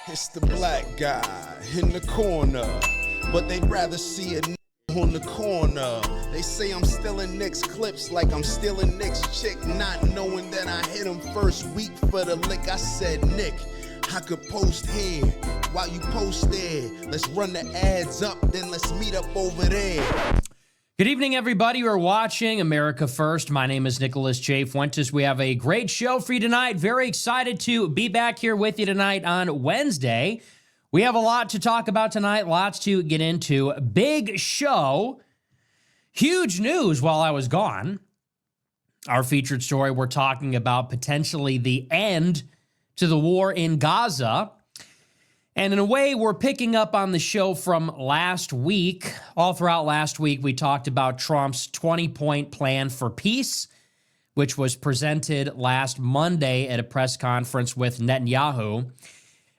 It's the black guy in the corner, but they'd rather see a on the corner. They say I'm stealing Nick's clips like I'm stealing Nick's chick, not knowing that I hit him first week for the lick. I said, Nick, I could post here while you post there. Let's run the ads up, then let's meet up over there. Good evening, everybody who are watching America First. My name is Nicholas J. Fuentes. We have a great show for you tonight. Very excited to be back here with you tonight on Wednesday. We have a lot to talk about tonight, lots to get into. Big show, huge news while I was gone. Our featured story, we're talking about potentially the end to the war in Gaza. And in a way, we're picking up on the show from last week. All throughout last week, we talked about Trump's 20-point plan for peace, which was presented last Monday at a press conference with Netanyahu. And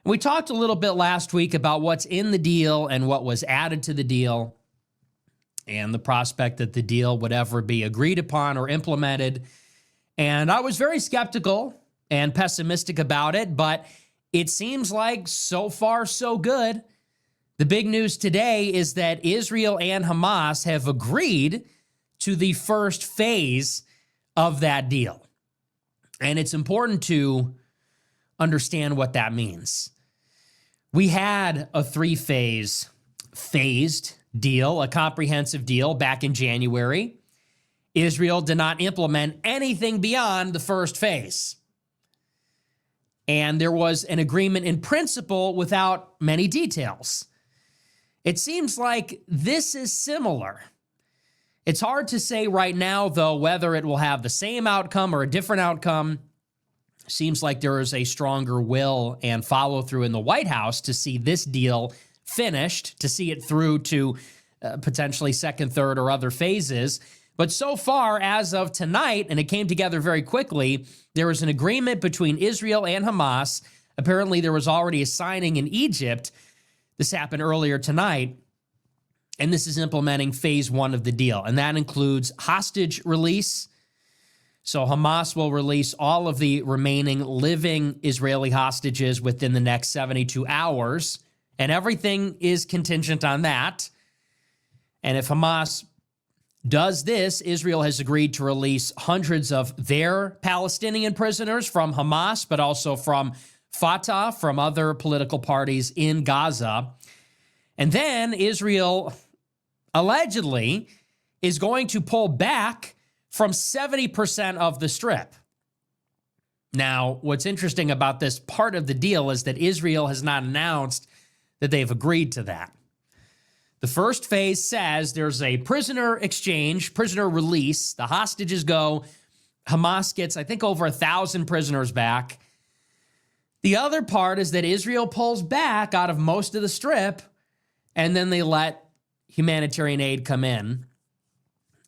we talked a little bit last week about what's in the deal and what was added to the deal and the prospect that the deal would ever be agreed upon or implemented. And I was very skeptical and pessimistic about it, but it seems like so far so good. The big news today is that Israel and Hamas have agreed to the first phase of that deal. And it's important to understand what that means. We had a phased deal, a comprehensive deal back in January. Israel did not implement anything beyond the first phase. And there was an agreement in principle without many details. It seems like this is similar. It's hard to say right now, though, whether it will have the same outcome or a different outcome. Seems like there is a stronger will and follow-through in the White House to see this deal finished, to see it through to potentially second, third, or other phases. But so far, as of tonight, and it came together very quickly, there was an agreement between Israel and Hamas. Apparently, there was already a signing in Egypt. This happened earlier tonight. And this is implementing phase one of the deal. And that includes hostage release. So Hamas will release all of the remaining living Israeli hostages within the next 72 hours. And everything is contingent on that. And if Hamas does this, Israel has agreed to release hundreds of their Palestinian prisoners from Hamas, but also from Fatah, from other political parties in Gaza. And then Israel allegedly is going to pull back from 70% of the Strip. Now, what's interesting about this part of the deal is that Israel has not announced that they've agreed to that. The first phase says there's a prisoner exchange, prisoner release. The hostages go. Hamas gets, I think, over 1,000 prisoners back. The other part is that Israel pulls back out of most of the Strip, and then they let humanitarian aid come in.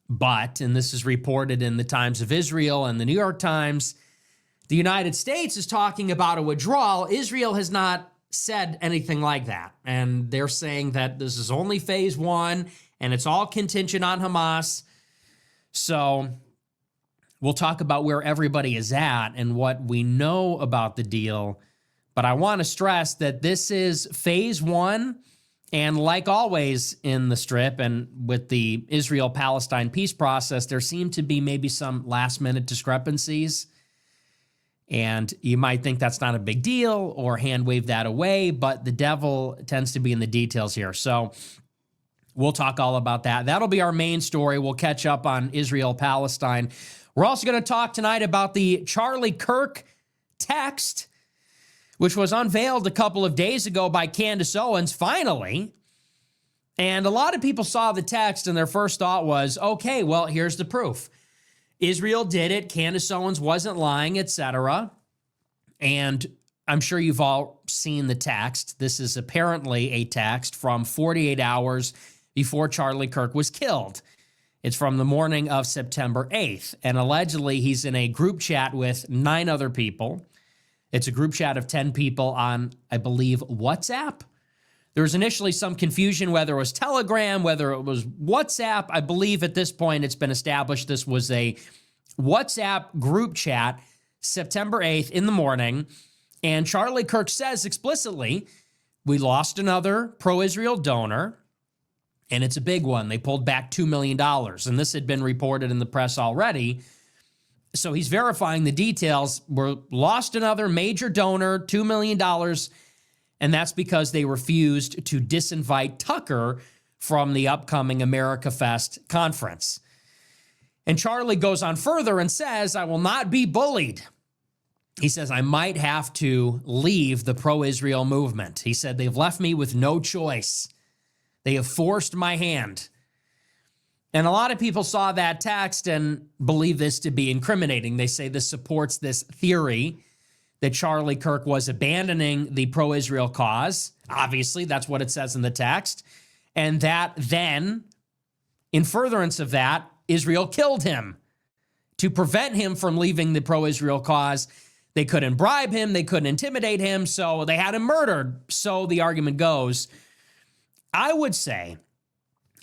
But, and this is reported in the Times of Israel and the New York Times, the United States is talking about a withdrawal. Israel has not said anything like that. And they're saying that this is only phase one and it's all contingent on Hamas. So we'll talk about where everybody is at and what we know about the deal. But I want to stress that this is phase one. And like always in the Strip and with the Israel-Palestine peace process, there seem to be maybe some last-minute discrepancies. And you might think that's not a big deal or hand wave that away, but the devil tends to be in the details here. So we'll talk all about that. That'll be our main story. We'll catch up on Israel-Palestine. We're also going to talk tonight about the Charlie Kirk text, which was unveiled a couple of days ago by Candace Owens, finally. And a lot of people saw the text and their first thought was, okay, well, here's the proof. Israel did it. Candace Owens wasn't lying, etc. And I'm sure you've all seen the text. This is apparently a text from 48 hours before Charlie Kirk was killed. It's from the morning of September 8th. And allegedly, he's in a group chat with 9 other people. It's a group chat of 10 people on, I believe, WhatsApp. There was initially some confusion whether it was Telegram, whether it was WhatsApp. I believe at this point it's been established this was a WhatsApp group chat, September 8th in the morning. And Charlie Kirk says explicitly, we lost another pro-Israel donor, and it's a big one. They pulled back $2 million, and this had been reported in the press already. So he's verifying the details. We lost another major donor, $2 million, and that's because they refused to disinvite Tucker from the upcoming America Fest conference. And Charlie goes on further and says, I will not be bullied. He says, I might have to leave the pro-Israel movement. He said, they've left me with no choice. They have forced my hand. And a lot of people saw that text and believe this to be incriminating. They say this supports this theory that Charlie Kirk was abandoning the pro-Israel cause. Obviously, that's what it says in the text. And that then, in furtherance of that, Israel killed him to prevent him from leaving the pro-Israel cause. They couldn't bribe him. They couldn't intimidate him. So they had him murdered. So the argument goes. I would say,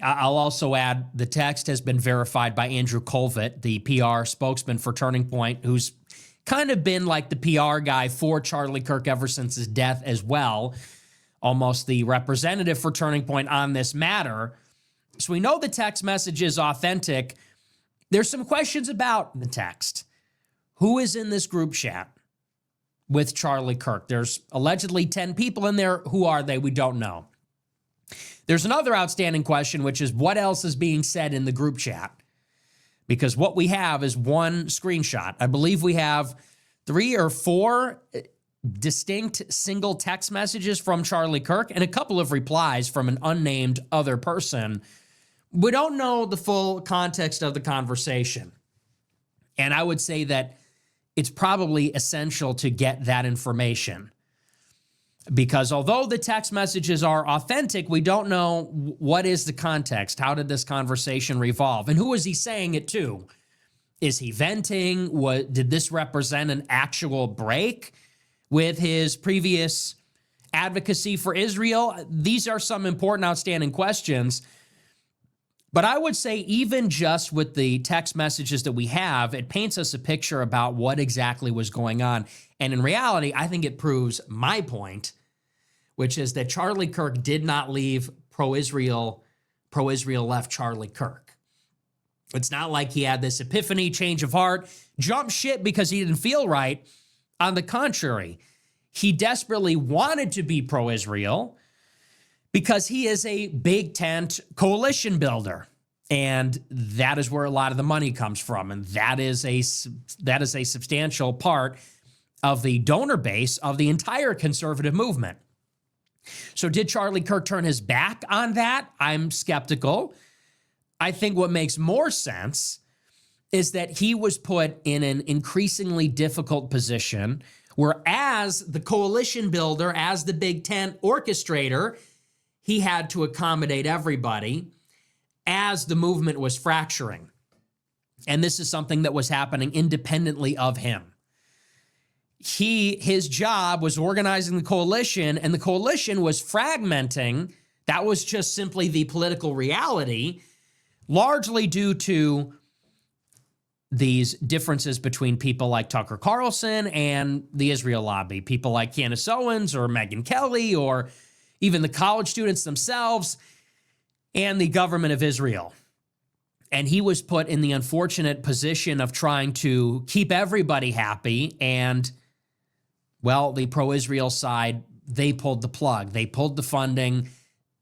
I'll also add, the text has been verified by Andrew Colvett, the PR spokesman for Turning Point, who's kind of been like the PR guy for Charlie Kirk ever since his death as well, almost the representative for Turning Point on this matter. So we know the text message is authentic. There's some questions about the text. Who is in this group chat with Charlie Kirk? There's allegedly 10 people in there. Who are they? We don't know. There's another outstanding question, which is what else is being said in the group chat? Because what we have is one screenshot. I believe we have 3 or 4 distinct single text messages from Charlie Kirk and a couple of replies from an unnamed other person. We don't know the full context of the conversation. And I would say that it's probably essential to get that information. Because although the text messages are authentic, we don't know what is the context. How did this conversation revolve? And who is he saying it to? Is he venting? Did this represent an actual break with his previous advocacy for Israel? These are some important, outstanding questions. But I would say even just with the text messages that we have, it paints us a picture about what exactly was going on. And in reality, I think it proves my point, which is that Charlie Kirk did not leave pro-Israel. Pro-Israel left Charlie Kirk. It's not like he had this epiphany, change of heart, jump ship because he didn't feel right. On the contrary, he desperately wanted to be pro-Israel because he is a big tent coalition builder. And that is where a lot of the money comes from. And that is a substantial part of the donor base of the entire conservative movement. So did Charlie Kirk turn his back on that? I'm skeptical. I think what makes more sense is that he was put in an increasingly difficult position where as the coalition builder, as the big tent orchestrator, he had to accommodate everybody as the movement was fracturing. And this is something that was happening independently of him. His job was organizing the coalition, and the coalition was fragmenting. That was just simply the political reality, largely due to these differences between people like Tucker Carlson and the Israel lobby, people like Candace Owens or Megyn Kelly, or even the college students themselves and the government of Israel. And he was put in the unfortunate position of trying to keep everybody happy. And, well, the pro-Israel side, they pulled the plug. They pulled the funding.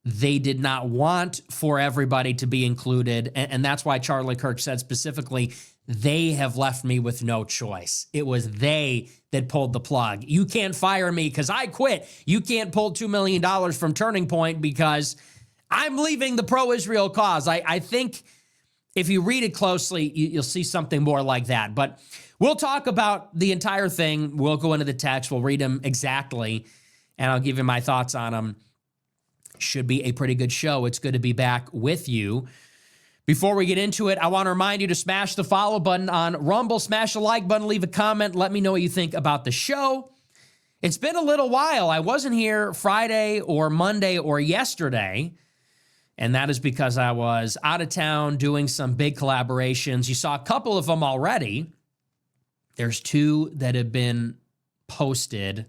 They did not want for everybody to be included. And that's why Charlie Kirk said specifically, they have left me with no choice. It was they that pulled the plug. You can't fire me because I quit. You can't pull $2 million from Turning Point because I'm leaving the pro-Israel cause. I think if you read it closely, you'll see something more like that. But we'll talk about the entire thing. We'll go into the text. We'll read them exactly, and I'll give you my thoughts on them. Should be a pretty good show. It's good to be back with you. Before we get into it, I want to remind you to smash the follow button on Rumble, smash the like button, leave a comment. Let me know what you think about the show. It's been a little while. I wasn't here Friday or Monday or yesterday, and that is because I was out of town doing some big collaborations. You saw a couple of them already. There's 2 that have been posted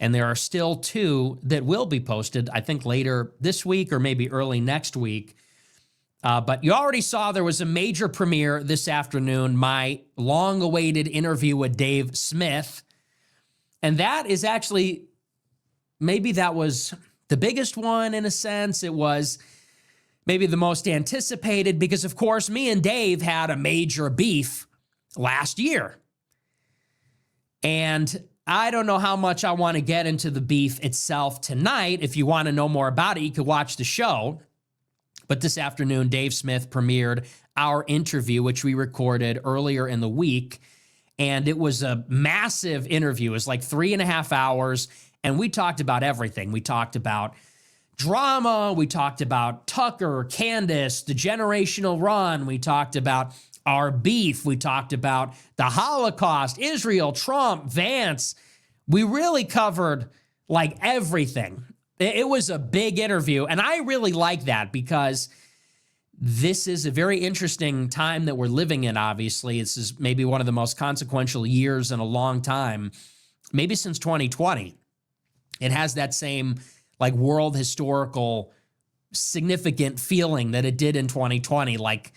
And there are still 2 that will be posted, I think later this week or maybe early next week. But you already saw there was a major premiere this afternoon, my long-awaited interview with Dave Smith. And that is actually, maybe that was the biggest one in a sense. It was maybe the most anticipated because, of course, me and Dave had a major beef last year. And I don't know how much I want to get into the beef itself tonight. If you want to know more about it, you could watch the show. But this afternoon, Dave Smith premiered our interview, which we recorded earlier in the week. And it was a massive interview. It was like 3.5 hours. And we talked about everything. We talked about drama. We talked about Tucker, Candace, the generational run. We talked about our beef. We talked about the Holocaust, Israel, Trump, Vance. We really covered like everything. It was a big interview, and I really like that because this is a very interesting time that we're living in, obviously. This is maybe one of the most consequential years in a long time, maybe since 2020. It has that same like world historical significant feeling that it did in 2020. Like,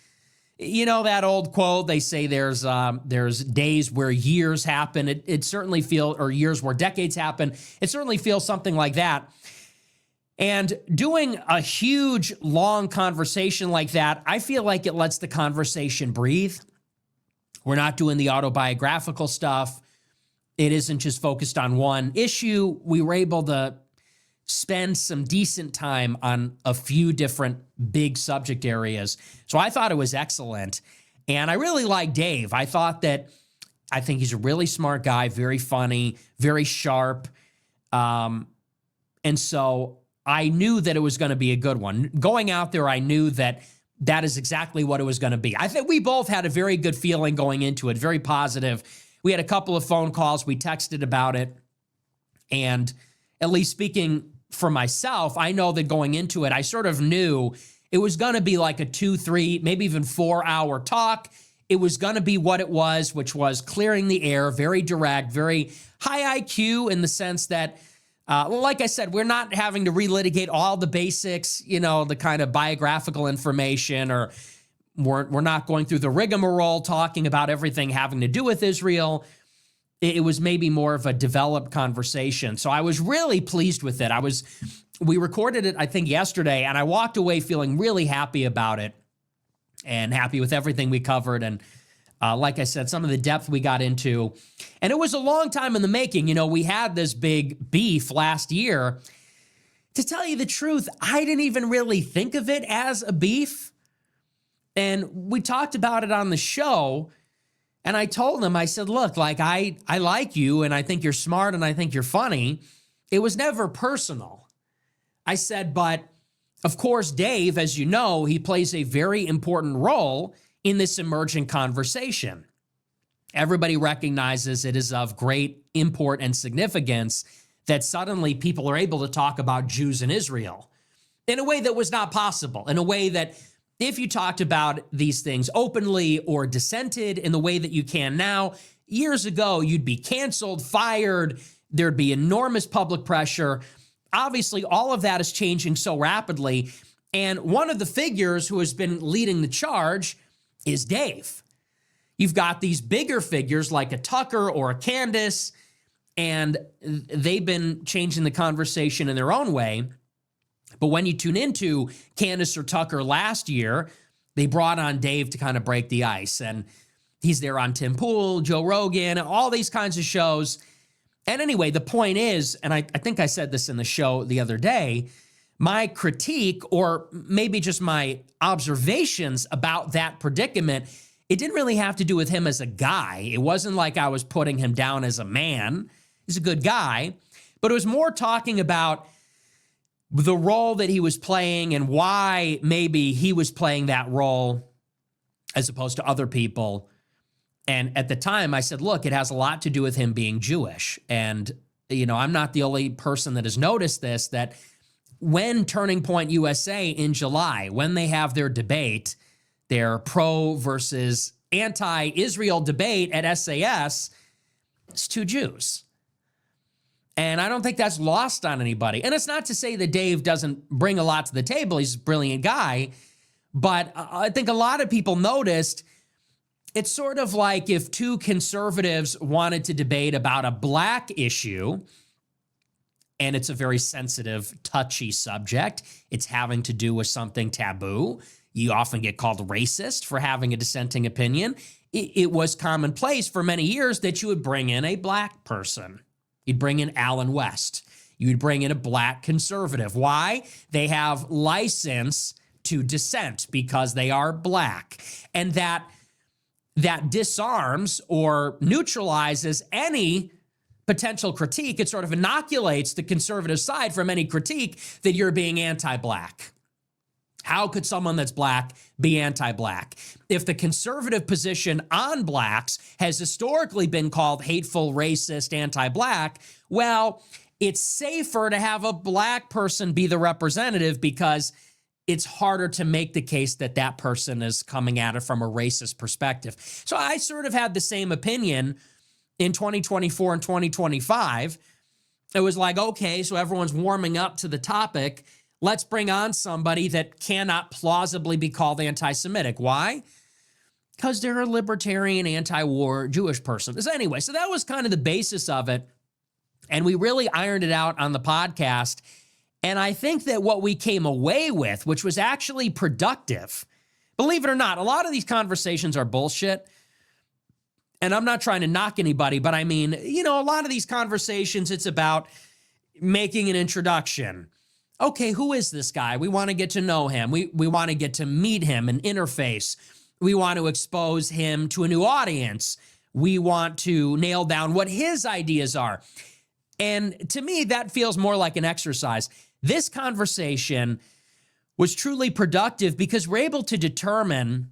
you know, that old quote, they say there's days where years happen. It certainly feels, or years where decades happen. It certainly feels something like that. And doing a huge, long conversation like that, I feel like it lets the conversation breathe. We're not doing the autobiographical stuff. It isn't just focused on one issue. We were able to spend some decent time on a few different big subject areas. So I thought it was excellent. And I really like Dave. I think he's a really smart guy, very funny, very sharp. And so I knew that it was going to be a good one. Going out there, I knew that that is exactly what it was going to be. I think we both had a very good feeling going into it, very positive. We had a couple of phone calls. We texted about it. And at least speaking for myself, I know that going into it, I sort of knew it was going to be like a 2, 3, maybe even 4-hour talk. It was going to be what it was, which was clearing the air, very direct, very high IQ in the sense that, like I said, we're not having to relitigate all the basics, you know, the kind of biographical information, or we're not going through the rigmarole talking about everything having to do with Israel. It was maybe more of a developed conversation. So I was really pleased with it. We recorded it, I think, yesterday, and I walked away feeling really happy about it and happy with everything we covered. And like I said, some of the depth we got into. And it was a long time in the making. You know, we had this big beef last year. To tell you the truth, I didn't even really think of it as a beef. And we talked about it on the show. And I told him, I said, look, like I like you and I think you're smart and I think you're funny. It was never personal. I said, but of course, Dave, as you know, he plays a very important role in this emerging conversation. Everybody recognizes it is of great import and significance that suddenly people are able to talk about Jews in Israel in a way that was not possible, in a way that if you talked about these things openly or dissented in the way that you can now, years ago, you'd be canceled, fired, there'd be enormous public pressure. Obviously, all of that is changing so rapidly. And one of the figures who has been leading the charge is Dave. You've got these bigger figures like a Tucker or a Candace, and they've been changing the conversation in their own way. But when you tune into Candace or Tucker last year, they brought on Dave to kind of break the ice. And he's there on Tim Pool, Joe Rogan, all these kinds of shows. And anyway, the point is, and I think I said this in the show the other day, my critique, or maybe just my observations about that predicament, it didn't really have to do with him as a guy. It wasn't like I was putting him down as a man. He's a good guy. But it was more talking about the role that he was playing and why maybe he was playing that role as opposed to other people. And at the time I said, look, it has a lot to do with him being Jewish. And, you know, I'm not the only person that has noticed this, that when Turning Point USA in July, when they have their debate, their pro versus anti-Israel debate at SAS, it's 2 Jews. And I don't think that's lost on anybody. And it's not to say that Dave doesn't bring a lot to the table. He's a brilliant guy. But I think a lot of people noticed it's sort of like if two conservatives wanted to debate about a black issue, and it's a very sensitive, touchy subject. It's having to do with something taboo. You often get called racist for having a dissenting opinion. It was commonplace for many years that you would bring in a black person. You'd bring in Alan West. You'd bring in a black conservative. Why? They have license to dissent because they are black. And that disarms or neutralizes any potential critique. It sort of inoculates the conservative side from any critique that you're being anti-black. How could someone that's black be anti-black? If the conservative position on blacks has historically been called hateful, racist, anti-black, well, it's safer to have a black person be the representative because it's harder to make the case that that person is coming at it from a racist perspective. So I sort of had the same opinion in 2024 and 2025. It was like, okay, so everyone's warming up to the topic. Let's bring on somebody that cannot plausibly be called anti-Semitic. Why? Because they're a libertarian, anti-war Jewish person. So anyway, so that was kind of the basis of it. And we really ironed it out on the podcast. And I think that what we came away with, which was actually productive, believe it or not, a lot of these conversations are bullshit. And I'm not trying to knock anybody, but I mean, a lot of these conversations, it's about making an introduction. Okay, who is this guy? We want to get to know him. We want to get to meet him and interface. We want to expose him to a new audience. We want to nail down what his ideas are. And to me, that feels more like an exercise. This conversation was truly productive because we're able to determine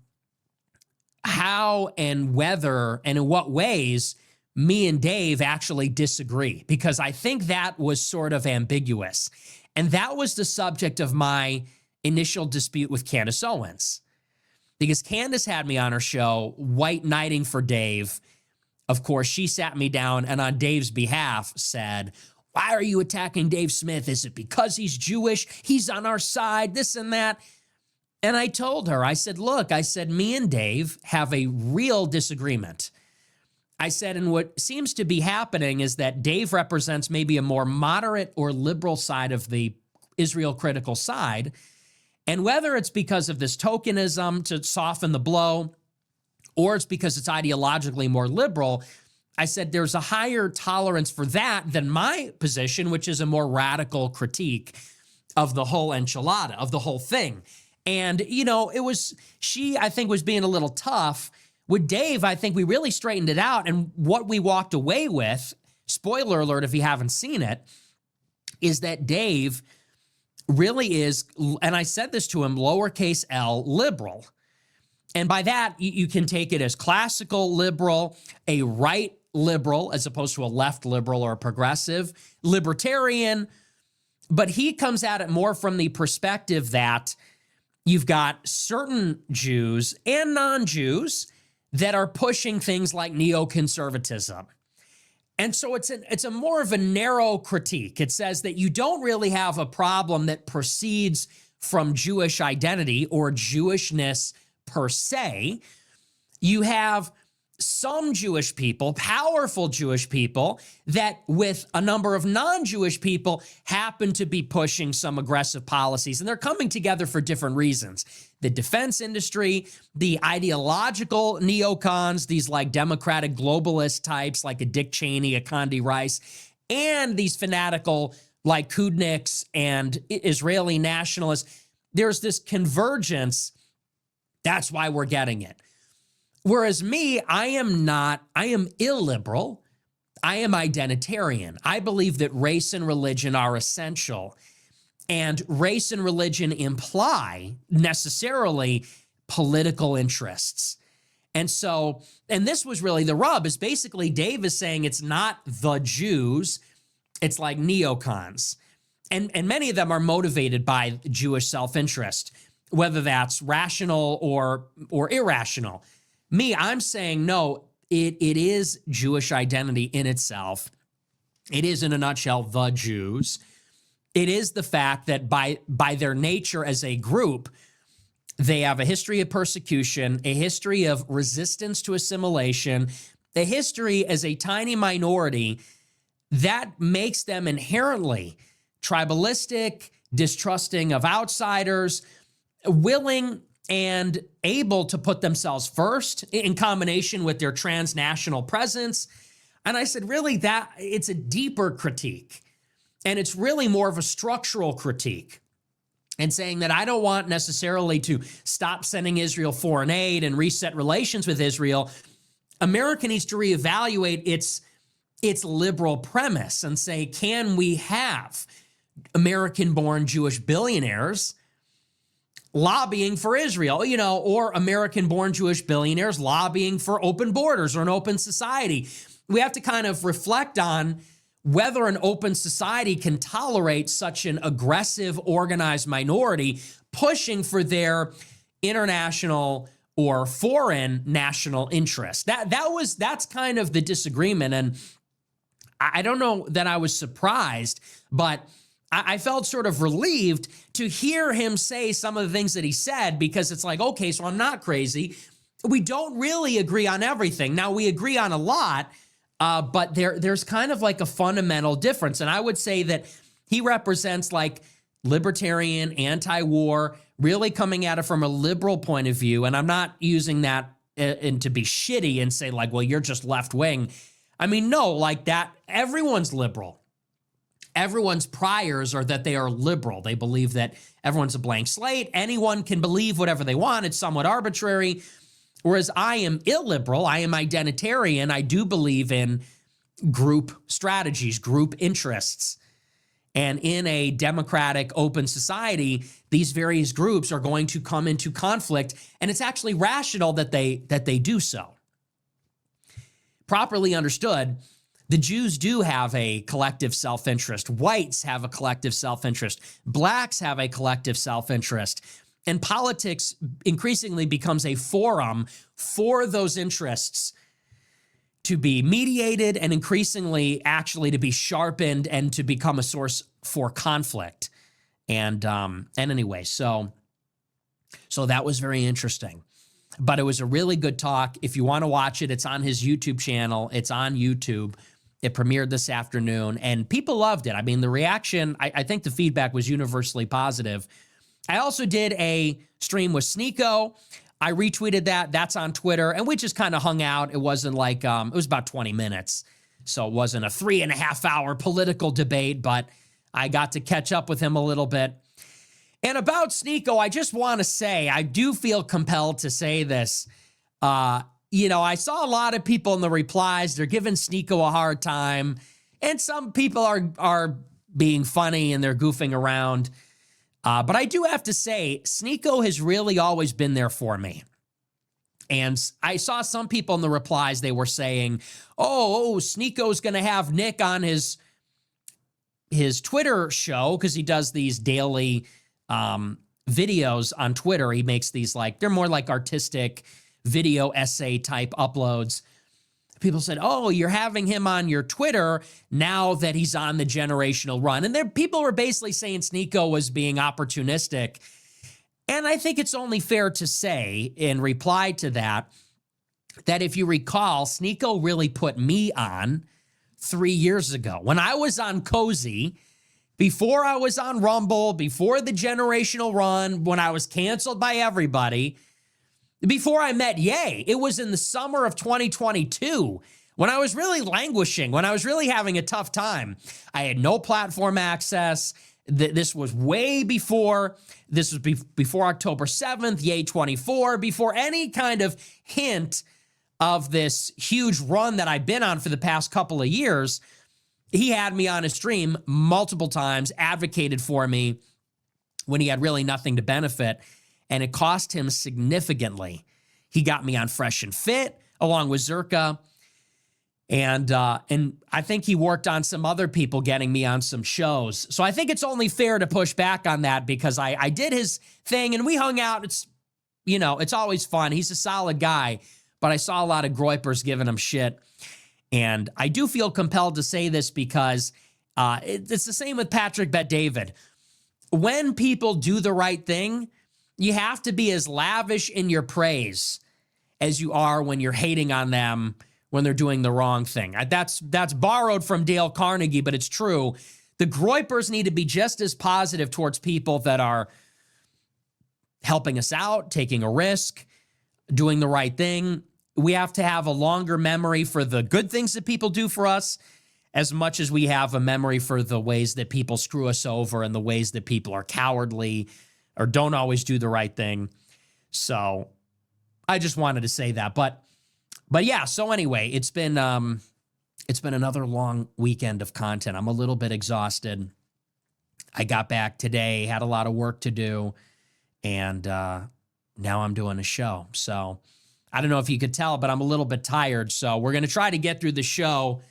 how and whether and in what ways me and Dave actually disagree, because I think that was sort of ambiguous. And that was the subject of my initial dispute with Candace Owens, because Candace had me on her show, white knighting for Dave. Of course, she sat me down and on Dave's behalf said, why are you attacking Dave Smith? Is it because he's Jewish? He's on our side, this and that. And I told her, I said, look, me and Dave have a real disagreement. I said, and what seems to be happening is that Dave represents maybe a more moderate or liberal side of the Israel critical side. And whether it's because of this tokenism to soften the blow, or it's because it's ideologically more liberal, I said there's a higher tolerance for that than my position, which is a more radical critique of the whole enchilada, of the whole thing. And, she, I think, was being a little tough. With Dave, I think we really straightened it out. And what we walked away with, spoiler alert if you haven't seen it, is that Dave really is, and I said this to him, lowercase l, liberal. And by that, you can take it as classical liberal, a right liberal, as opposed to a left liberal or a progressive, libertarian. But he comes at it more from the perspective that you've got certain Jews and non-Jews that are pushing things like neoconservatism. And so it's a more of a narrow critique. It says that you don't really have a problem that proceeds from Jewish identity or Jewishness per se. You have some Jewish people, powerful Jewish people, that with a number of non-Jewish people happen to be pushing some aggressive policies, and they're coming together for different reasons. The defense industry, the ideological neocons, these like democratic globalist types like a Dick Cheney, a Condi Rice, and these fanatical like Kudniks and Israeli nationalists. There's this convergence. That's why we're getting it. Whereas me, I am illiberal. I am identitarian. I believe that race and religion are essential. And race and religion imply necessarily political interests. And so, and this was really the rub, is basically Dave is saying it's not the Jews, it's like neocons. And many of them are motivated by Jewish self-interest, whether that's rational or irrational. Me, I'm saying, no, it is Jewish identity in itself. It is, in a nutshell, the Jews. It is the fact that by their nature as a group, they have a history of persecution, a history of resistance to assimilation, a history as a tiny minority that makes them inherently tribalistic, distrusting of outsiders, willing and able to put themselves first in combination with their transnational presence. And I said, really, that it's a deeper critique. And it's really more of a structural critique. And saying that I don't want necessarily to stop sending Israel foreign aid and reset relations with Israel. America needs to reevaluate its liberal premise and say, can we have American-born Jewish billionaires lobbying for Israel, or American-born Jewish billionaires lobbying for open borders or an open society? We have to kind of reflect on whether an open society can tolerate such an aggressive, organized minority pushing for their international or foreign national interest. That's kind of the disagreement. And I don't know that I was surprised, but I felt sort of relieved to hear him say some of the things that he said, because it's like, okay, so I'm not crazy. We don't really agree on everything. Now, we agree on a lot, but there's kind of like a fundamental difference. And I would say that he represents like libertarian, anti-war, really coming at it from a liberal point of view. And I'm not using that and to be shitty and say like, well, you're just left wing. I mean, no, like that, everyone's liberal. Everyone's priors are that they are liberal. They believe that everyone's a blank slate. Anyone can believe whatever they want. It's somewhat arbitrary. Whereas I am illiberal. I am identitarian. I do believe in group strategies, group interests. And in a democratic, open society, these various groups are going to come into conflict. And it's actually rational that they do so. Properly understood, the Jews do have a collective self-interest. Whites have a collective self-interest. Blacks have a collective self-interest. And politics increasingly becomes a forum for those interests to be mediated and increasingly actually to be sharpened and to become a source for conflict. And anyway, so that was very interesting. But it was a really good talk. If you want to watch it, it's on his YouTube channel. It's on YouTube. It premiered this afternoon, and people loved it. I mean, the reaction, I think the feedback was universally positive. I also did a stream with Sneeko. I retweeted that. That's on Twitter, and we just kind of hung out. It wasn't like, it was about 20 minutes, so it wasn't a 3.5-hour political debate, but I got to catch up with him a little bit. And about Sneeko, I just want to say, I do feel compelled to say this. I saw a lot of people in the replies. They're giving Sneeko a hard time. And some people are being funny and they're goofing around. But I do have to say, Sneeko has really always been there for me. And I saw some people in the replies, they were saying, oh, Sneeko's going to have Nick on his Twitter show because he does these daily videos on Twitter. He makes these they're more like artistic video essay type uploads. People said, oh, you're having him on your Twitter now that he's on the generational run. And people were basically saying Sneeko was being opportunistic. And I think it's only fair to say in reply to that if you recall, Sneeko really put me on 3 years ago when I was on Cozy, before I was on Rumble, before the generational run, when I was canceled by everybody, before I met Ye. It was in the summer of 2022 when I was really languishing, when I was really having a tough time. I had no platform access. This was way before, this was before October 7th, Ye 24, before any kind of hint of this huge run that I've been on for the past couple of years. He had me on his stream multiple times, advocated for me when he had really nothing to benefit, and it cost him significantly. He got me on Fresh and Fit along with Zerka, and I think he worked on some other people getting me on some shows. So I think it's only fair to push back on that because I did his thing and we hung out. It's always fun. He's a solid guy, but I saw a lot of groypers giving him shit. And I do feel compelled to say this because it's the same with Patrick Bet-David. When people do the right thing, you have to be as lavish in your praise as you are when you're hating on them when they're doing the wrong thing. That's borrowed from Dale Carnegie, but it's true. The Groypers need to be just as positive towards people that are helping us out, taking a risk, doing the right thing. We have to have a longer memory for the good things that people do for us as much as we have a memory for the ways that people screw us over and the ways that people are cowardly or don't always do the right thing. So I just wanted to say that. But yeah, so anyway, it's been another long weekend of content. I'm a little bit exhausted. I got back today, had a lot of work to do, and now I'm doing a show. So I don't know if you could tell, but I'm a little bit tired. So we're going to try to get through the show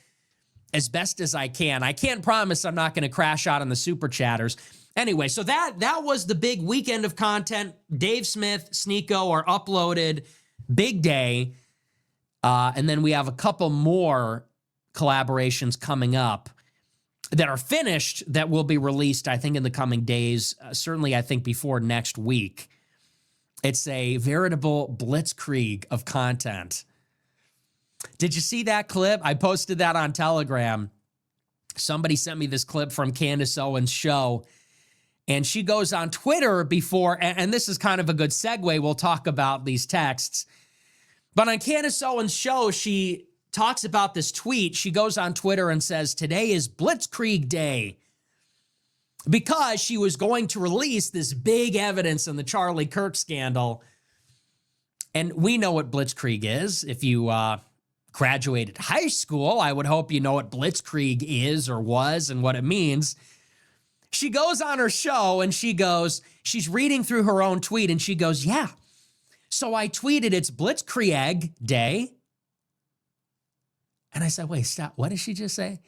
as best as I can. I can't promise I'm not going to crash out on the super chatters. Anyway, so that was the big weekend of content. Dave Smith, Sneeko are uploaded. Big day. And then we have a couple more collaborations coming up that are finished that will be released, I think, in the coming days. Certainly, I think, before next week. It's a veritable blitzkrieg of content. Did you see that clip? I posted that on Telegram. Somebody sent me this clip from Candace Owens' show, and she goes on Twitter before, and this is kind of a good segue. We'll talk about these texts. But on Candace Owens' show, she talks about this tweet. She goes on Twitter and says, today is Blitzkrieg Day, because she was going to release this big evidence in the Charlie Kirk scandal. And we know what Blitzkrieg is. If you graduated high school, I would hope you know what Blitzkrieg is or was and what it means. She goes on her show and she's reading through her own tweet and she goes, yeah. So I tweeted, it's Blitzkrieg Day. And I said, wait, stop. What did she just say?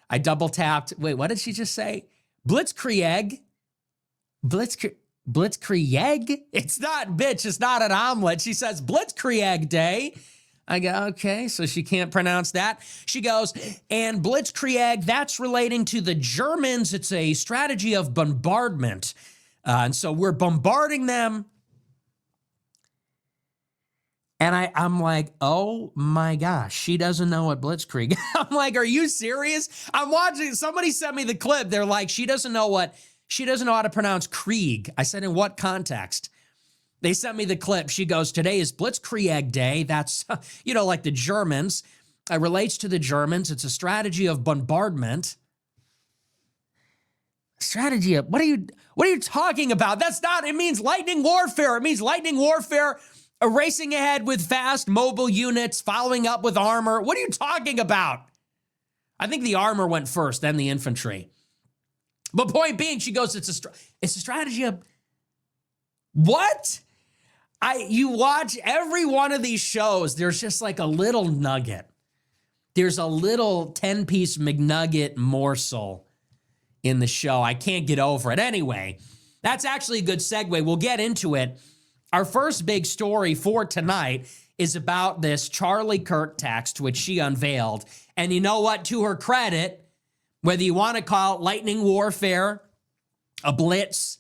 I double tapped. Wait, what did she just say? Blitzkrieg? Blitzkrieg? It's not, bitch. It's not an omelet. She says Blitzkrieg Day. I go, okay, so she can't pronounce that. She goes, and Blitzkrieg, that's relating to the Germans. It's a strategy of bombardment. And so we're bombarding them. And I'm like, oh my gosh, she doesn't know what Blitzkrieg. I'm like, are you serious? I'm watching, somebody sent me the clip. They're like, she doesn't know how to pronounce Krieg. I said, in what context? They sent me the clip. She goes, today is Blitzkrieg Day. That's, like the Germans. It relates to the Germans. It's a strategy of bombardment. Strategy of, what are you talking about? That's not, it means lightning warfare. It means lightning warfare, racing ahead with fast mobile units, following up with armor. What are you talking about? I think the armor went first, then the infantry. But point being, she goes, it's a strategy of, what? You watch every one of these shows, there's just like a little nugget. There's a little 10-piece McNugget morsel in the show. I can't get over it. Anyway, that's actually a good segue. We'll get into it. Our first big story for tonight is about this Charlie Kirk text, which she unveiled. And you know what? To her credit, whether you want to call it lightning warfare, a blitz,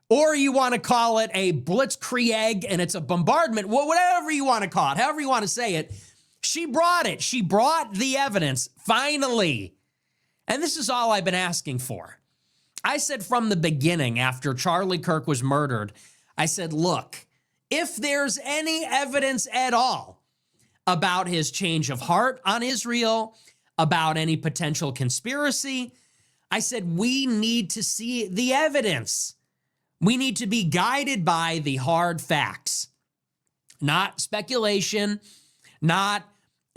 or you want to call it a blitzkrieg and it's a bombardment, whatever you want to call it, however you want to say it, she brought it. She brought the evidence, finally. And this is all I've been asking for. I said from the beginning, after Charlie Kirk was murdered, I said, look, if there's any evidence at all about his change of heart on Israel, about any potential conspiracy, I said, we need to see the evidence. We need to be guided by the hard facts, not speculation, not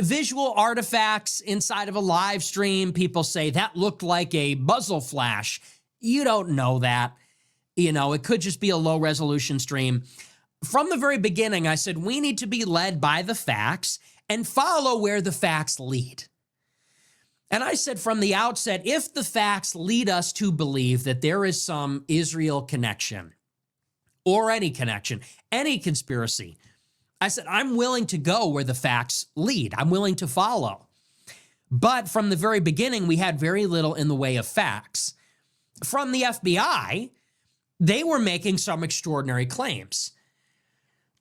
visual artifacts inside of a live stream. People say that looked like a muzzle flash. You don't know that. It could just be a low resolution stream. From the very beginning, I said, we need to be led by the facts and follow where the facts lead. And I said from the outset, if the facts lead us to believe that there is some Israel connection or any connection, any conspiracy, I said, I'm willing to go where the facts lead. I'm willing to follow. But from the very beginning, we had very little in the way of facts. From the FBI, they were making some extraordinary claims.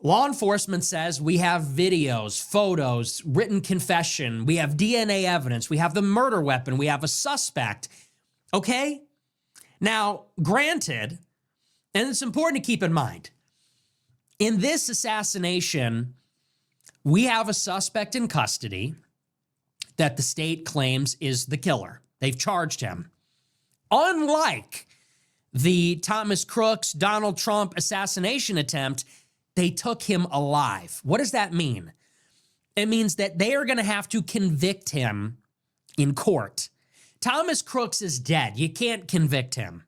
Law enforcement says we have videos, photos, written confession, we have DNA evidence, we have the murder weapon, we have a suspect. Okay? Now, granted, and it's important to keep in mind, in this assassination, we have a suspect in custody that the state claims is the killer. They've charged him. Unlike the Thomas Crooks, Donald Trump assassination attempt, they took him alive. What does that mean? It means that they are going to have to convict him in court. Thomas Crooks is dead. You can't convict him.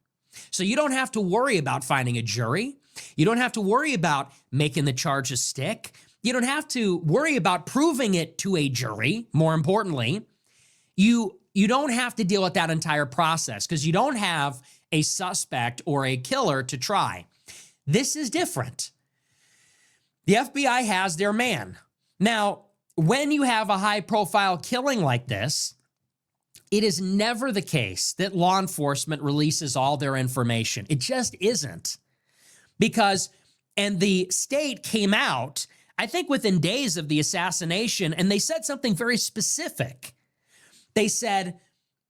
So you don't have to worry about finding a jury. You don't have to worry about making the charges stick. You don't have to worry about proving it to a jury. More importantly, you don't have to deal with that entire process because you don't have a suspect or a killer to try. This is different. The FBI has their man. Now, when you have a high-profile killing like this, it is never the case that law enforcement releases all their information. It just isn't. Because, and the state came out, I think within days of the assassination, and they said something very specific. They said,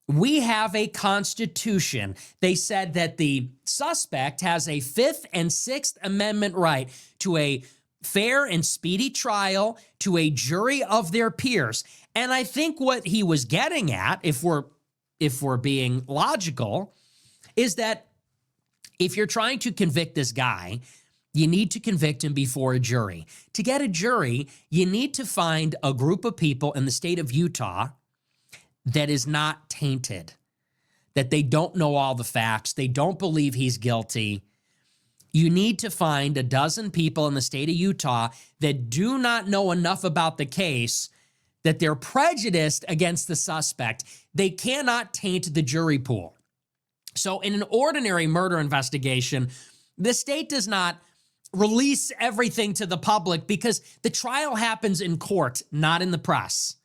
we have a constitution. They said that the suspect has a 5th and 6th Amendment right to a fair and speedy trial, to a jury of their peers. And I think what he was getting at, if we're being logical, is that if you're trying to convict this guy, you need to convict him before a jury. To get a jury, you need to find a group of people in the state of Utah that is not tainted, that they don't know all the facts, they don't believe he's guilty. You need to find a dozen people in the state of Utah that do not know enough about the case, that they're prejudiced against the suspect. They cannot taint the jury pool. So in an ordinary murder investigation, the state does not release everything to the public because the trial happens in court, not in the press.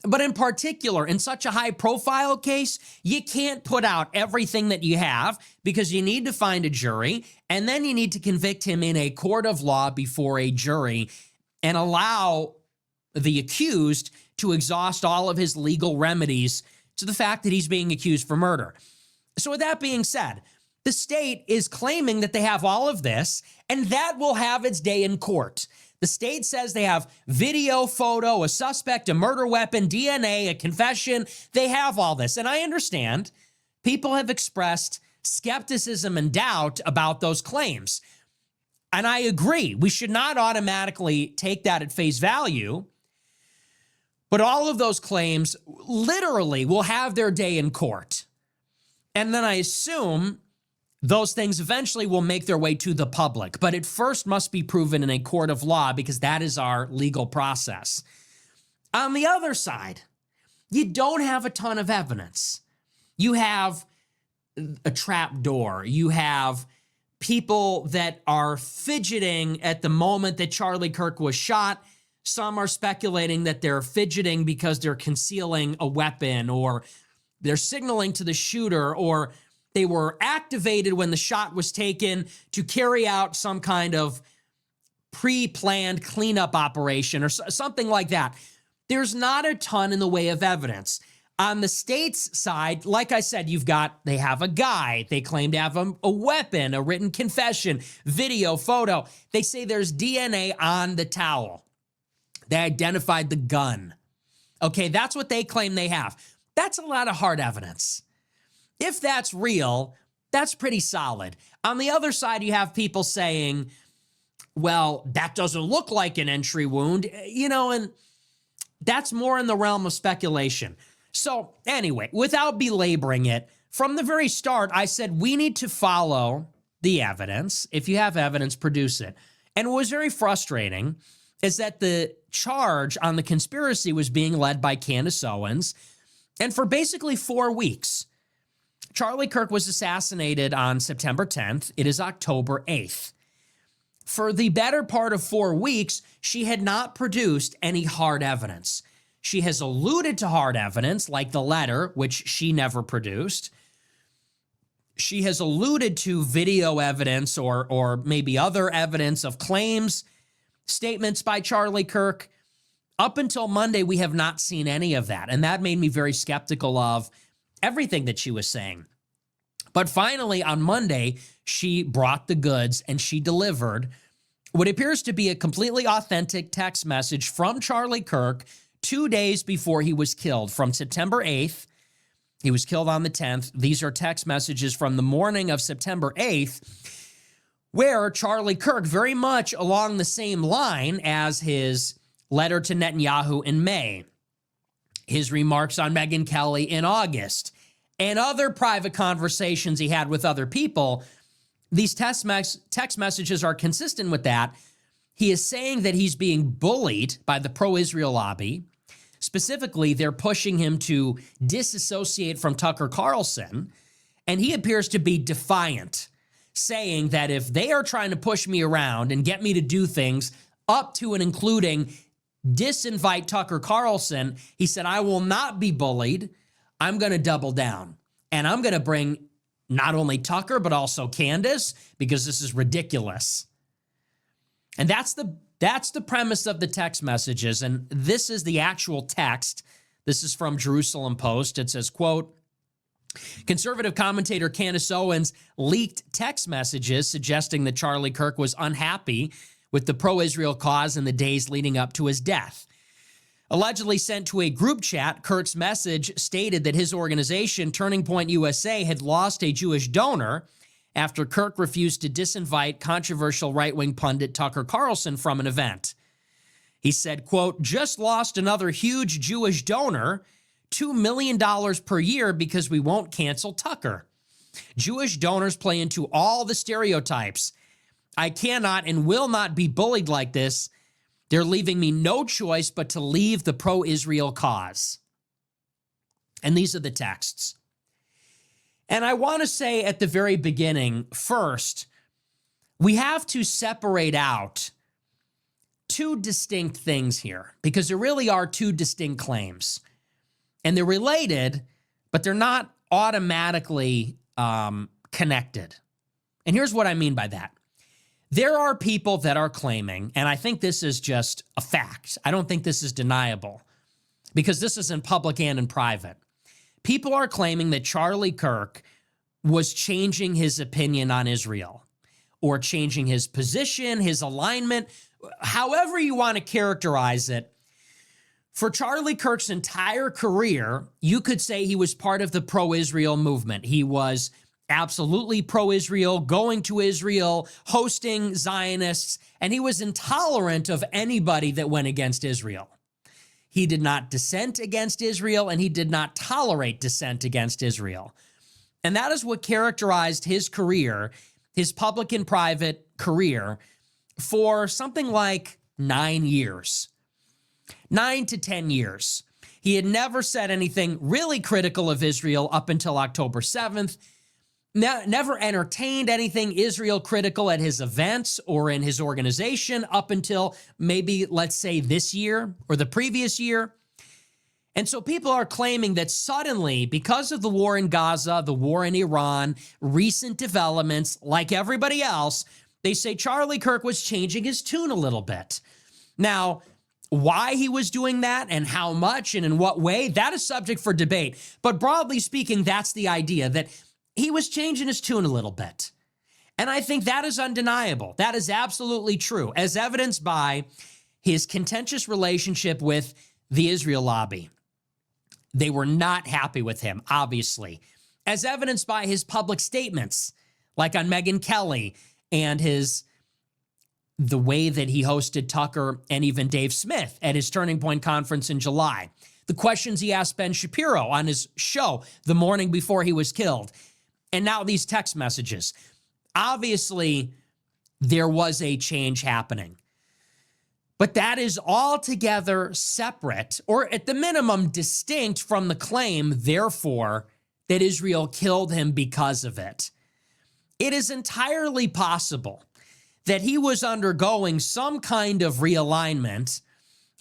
But in particular, in such a high-profile case, you can't put out everything that you have because you need to find a jury, and then you need to convict him in a court of law before a jury and allow the accused to exhaust all of his legal remedies to the fact that he's being accused for murder. So with that being said, the state is claiming that they have all of this, and that will have its day in court. The state says they have video, photo, a suspect, a murder weapon, DNA, a confession. They have all this. And I understand people have expressed skepticism and doubt about those claims. And I agree. We should not automatically take that at face value. But all of those claims literally will have their day in court. And then I assume those things eventually will make their way to the public, but it first must be proven in a court of law because that is our legal process. On the other side, you don't have a ton of evidence. You have a trap door. You have people that are fidgeting at the moment that Charlie Kirk was shot. Some are speculating that they're fidgeting because they're concealing a weapon, or they're signaling to the shooter, or they were activated when the shot was taken to carry out some kind of pre-planned cleanup operation or something like that. There's not a ton in the way of evidence. On the state's side, like I said, they have a guy. They claim to have a weapon, a written confession, video, photo. They say there's DNA on the towel. They identified the gun. Okay, that's what they claim they have. That's a lot of hard evidence. If that's real, that's pretty solid. On the other side, you have people saying, well, that doesn't look like an entry wound, and that's more in the realm of speculation. So anyway, without belaboring it, from the very start, I said we need to follow the evidence. If you have evidence, produce it. And what was very frustrating is that the charge on the conspiracy was being led by Candace Owens. And for basically 4 weeks, Charlie Kirk was assassinated on September 10th. It is October 8th. For the better part of 4 weeks, she had not produced any hard evidence. She has alluded to hard evidence, like the letter, which she never produced. She has alluded to video evidence or maybe other evidence of claims, statements by Charlie Kirk. Up until Monday, we have not seen any of that. And that made me very skeptical of everything that she was saying. But finally, on Monday, she brought the goods and she delivered what appears to be a completely authentic text message from Charlie Kirk 2 days before he was killed, from September 8th. He was killed on the 10th. These are text messages from the morning of September 8th, where Charlie Kirk, very much along the same line as his letter to Netanyahu in May, his remarks on Megyn Kelly in August, and other private conversations he had with other people, these text messages are consistent with that. He is saying that he's being bullied by the pro-Israel lobby. Specifically, they're pushing him to disassociate from Tucker Carlson, and he appears to be defiant, saying that if they are trying to push me around and get me to do things up to and including disinvite Tucker Carlson, he said, I will not be bullied. I'm going to double down, and I'm going to bring not only Tucker, but also Candace, because this is ridiculous. And that's the premise of the text messages. And this is the actual text. This is from Jerusalem Post. It says, quote, conservative commentator Candace Owens leaked text messages suggesting that Charlie Kirk was unhappy with the pro-Israel cause in the days leading up to his death. Allegedly sent to a group chat, Kirk's message stated that his organization, Turning Point USA, had lost a Jewish donor after Kirk refused to disinvite controversial right-wing pundit Tucker Carlson from an event. He said, quote, just lost another huge Jewish donor, $2 million per year because we won't cancel Tucker. Jewish donors play into all the stereotypes. I cannot and will not be bullied like this. They're leaving me no choice but to leave the pro-Israel cause. And these are the texts. And I want to say at the very beginning, first, we have to separate out two distinct things here, because there really are two distinct claims. And they're related, but they're not automatically connected. And here's what I mean by that. There are people that are claiming, and I think this is just a fact. I don't think this is deniable, because this is in public and in private. People are claiming that Charlie Kirk was changing his opinion on Israel, or changing his position, his alignment, however you want to characterize it. For Charlie Kirk's entire career, you could say he was part of the pro-Israel movement. He was absolutely pro-Israel, going to Israel, hosting Zionists, and he was intolerant of anybody that went against Israel. He did not dissent against Israel, and he did not tolerate dissent against Israel. And that is what characterized his career, his public and private career, for something like 9 years. 9 to 10 years. He had never said anything really critical of Israel up until October 7th. Never entertained anything Israel critical at his events or in his organization up until maybe, let's say, this year or the previous year. And so people are claiming that suddenly, because of the war in Gaza, the war in Iran, recent developments, like everybody else, they say Charlie Kirk was changing his tune a little bit. Now, why he was doing that and how much and in what way, that is subject for debate. But broadly speaking, that's the idea, that he was changing his tune a little bit. And I think that is undeniable. That is absolutely true, as evidenced by his contentious relationship with the Israel lobby. They were not happy with him, obviously, as evidenced by his public statements, like on Megyn Kelly and the way that he hosted Tucker and even Dave Smith at his Turning Point conference in July. The questions he asked Ben Shapiro on his show the morning before he was killed. And now these text messages. Obviously, there was a change happening. But that is altogether separate, or at the minimum distinct from the claim, therefore, that Israel killed him because of it. It is entirely possible that he was undergoing some kind of realignment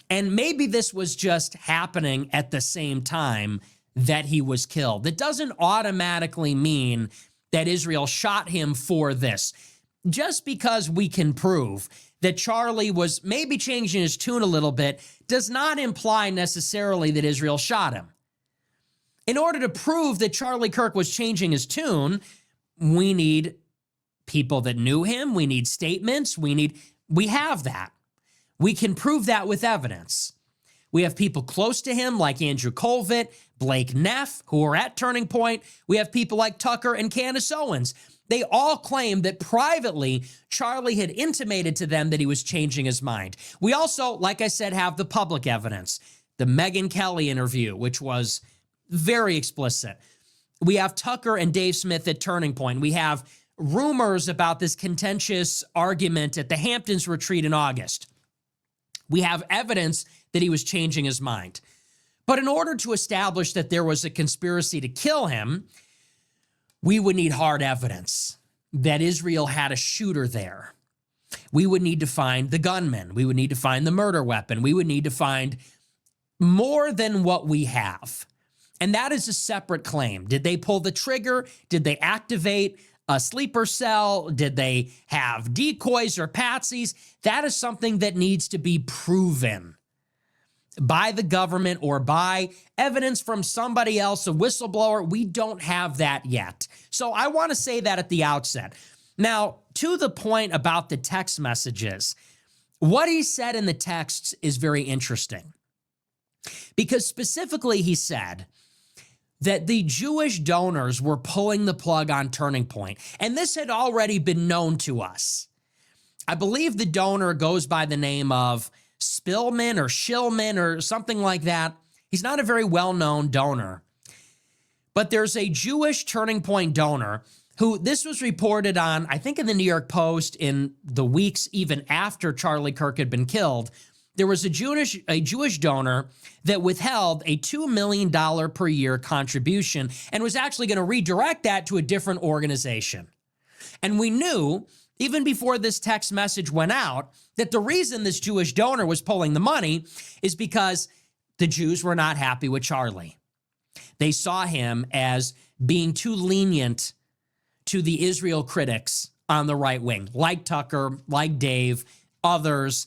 And maybe this was just happening at the same time that he was killed. That doesn't automatically mean that Israel shot him for this. Just because we can prove that Charlie was maybe changing his tune a little bit does not imply necessarily that Israel shot him. In order to prove that Charlie Kirk was changing his tune, we need people that knew him. We need statements. We have that. We can prove that with evidence. We have people close to him like Andrew Colvett, Blake Neff, who are at Turning Point. We have people like Tucker and Candace Owens. They all claim that privately, Charlie had intimated to them that he was changing his mind. We also, like I said, have the public evidence. The Megyn Kelly interview, which was very explicit. We have Tucker and Dave Smith at Turning Point. We have rumors about this contentious argument at the Hamptons retreat in August. We have evidence that he was changing his mind. But in order to establish that there was a conspiracy to kill him, we would need hard evidence that Israel had a shooter there. We would need to find the gunman. We would need to find the murder weapon. We would need to find more than what we have. And that is a separate claim. Did they pull the trigger? Did they activate a sleeper cell? Did they have decoys or patsies? That is something that needs to be proven by the government or by evidence from somebody else, a whistleblower. We don't have that yet. So I want to say that at the outset. Now, to the point about the text messages, what he said in the texts is very interesting. Because specifically he said that the Jewish donors were pulling the plug on Turning Point. And this had already been known to us. I believe the donor goes by the name of Spillman or Shillman or something like that. He's not a very well-known donor. But there's a Jewish Turning Point donor who this was reported on, I think in the New York Post in the weeks even after Charlie Kirk had been killed. There was a Jewish donor that withheld a $2 million per year contribution and was actually going to redirect that to a different organization. And we knew, even before this text message went out, that the reason this Jewish donor was pulling the money is because the Jews were not happy with Charlie. They saw him as being too lenient to the Israel critics on the right wing, like Tucker, like Dave, others.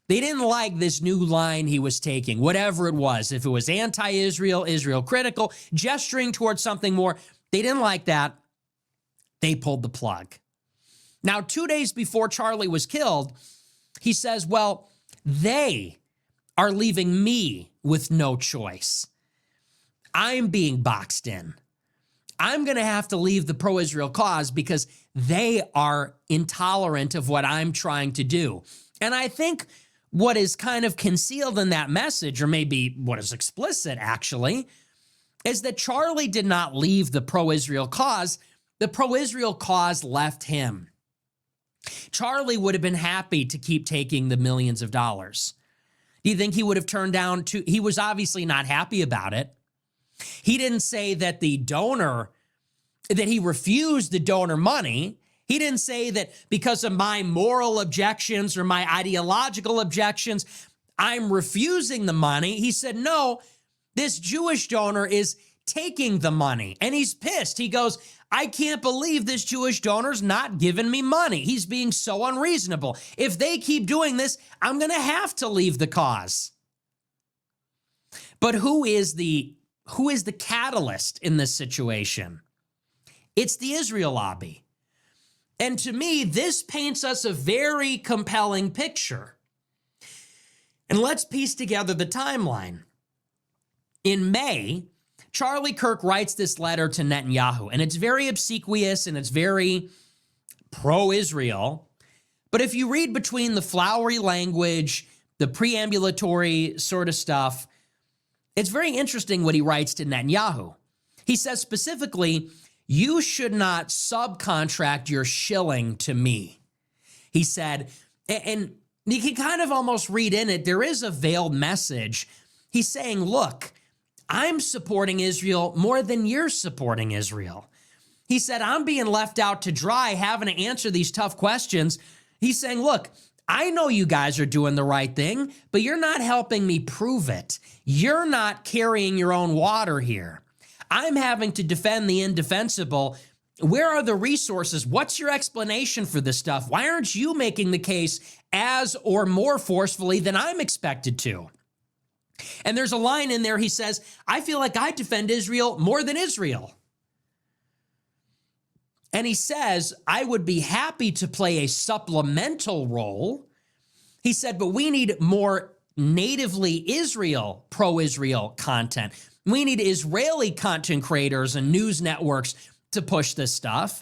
They didn't like this new line he was taking, whatever it was. If it was anti-Israel, Israel critical, gesturing towards something more, they didn't like that. They pulled the plug. Now, 2 days before Charlie was killed, he says, well, they are leaving me with no choice. I'm being boxed in. I'm going to have to leave the pro-Israel cause because they are intolerant of what I'm trying to do. And I think what is kind of concealed in that message, or maybe what is explicit actually, is that Charlie did not leave the pro-Israel cause. The pro-Israel cause left him. Charlie would have been happy to keep taking the millions of dollars. Do you think he would have turned down he was obviously not happy about it. He didn't say that the donor, that he refused the donor money. He didn't say that because of my moral objections or my ideological objections, I'm refusing the money. He said, no, this Jewish donor is taking the money. And he's pissed. He goes, I can't believe this Jewish donor's not giving me money. He's being so unreasonable. If they keep doing this, I'm going to have to leave the cause. But who is the catalyst in this situation? It's the Israel lobby. And to me, this paints us a very compelling picture. And let's piece together the timeline. In May, Charlie Kirk writes this letter to Netanyahu, and it's very obsequious and it's very pro-Israel. But if you read between the flowery language, the preambulatory sort of stuff, it's very interesting what he writes to Netanyahu. He says specifically, you should not subcontract your shilling to me. He said, and you can kind of almost read in it, there is a veiled message. He's saying, look, I'm supporting Israel more than you're supporting Israel. He said, I'm being left out to dry, having to answer these tough questions. He's saying, look, I know you guys are doing the right thing, but you're not helping me prove it. You're not carrying your own water here. I'm having to defend the indefensible. Where are the resources? What's your explanation for this stuff? Why aren't you making the case as or more forcefully than I'm expected to? And there's a line in there, he says, I feel like I defend Israel more than Israel. And he says, I would be happy to play a supplemental role. He said, but we need more natively pro-Israel content. We need Israeli content creators and news networks to push this stuff.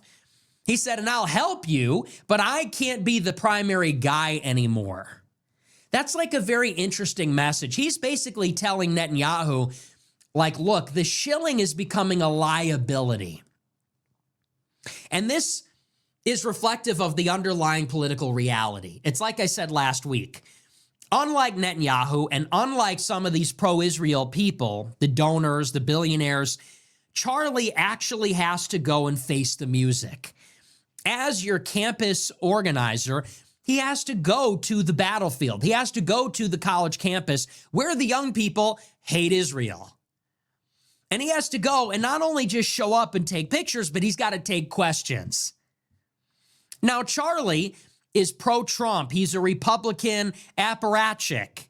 He said, and I'll help you, but I can't be the primary guy anymore. That's like a very interesting message. He's basically telling Netanyahu, like, look, the shilling is becoming a liability. And this is reflective of the underlying political reality. It's like I said last week. Unlike Netanyahu and unlike some of these pro-Israel people, the donors, the billionaires, Charlie actually has to go and face the music. As your campus organizer, he has to go to the battlefield. He has to go to the college campus where the young people hate Israel. And he has to go and not only just show up and take pictures, but he's got to take questions. Now, Charlie is pro-Trump. He's a Republican apparatchik.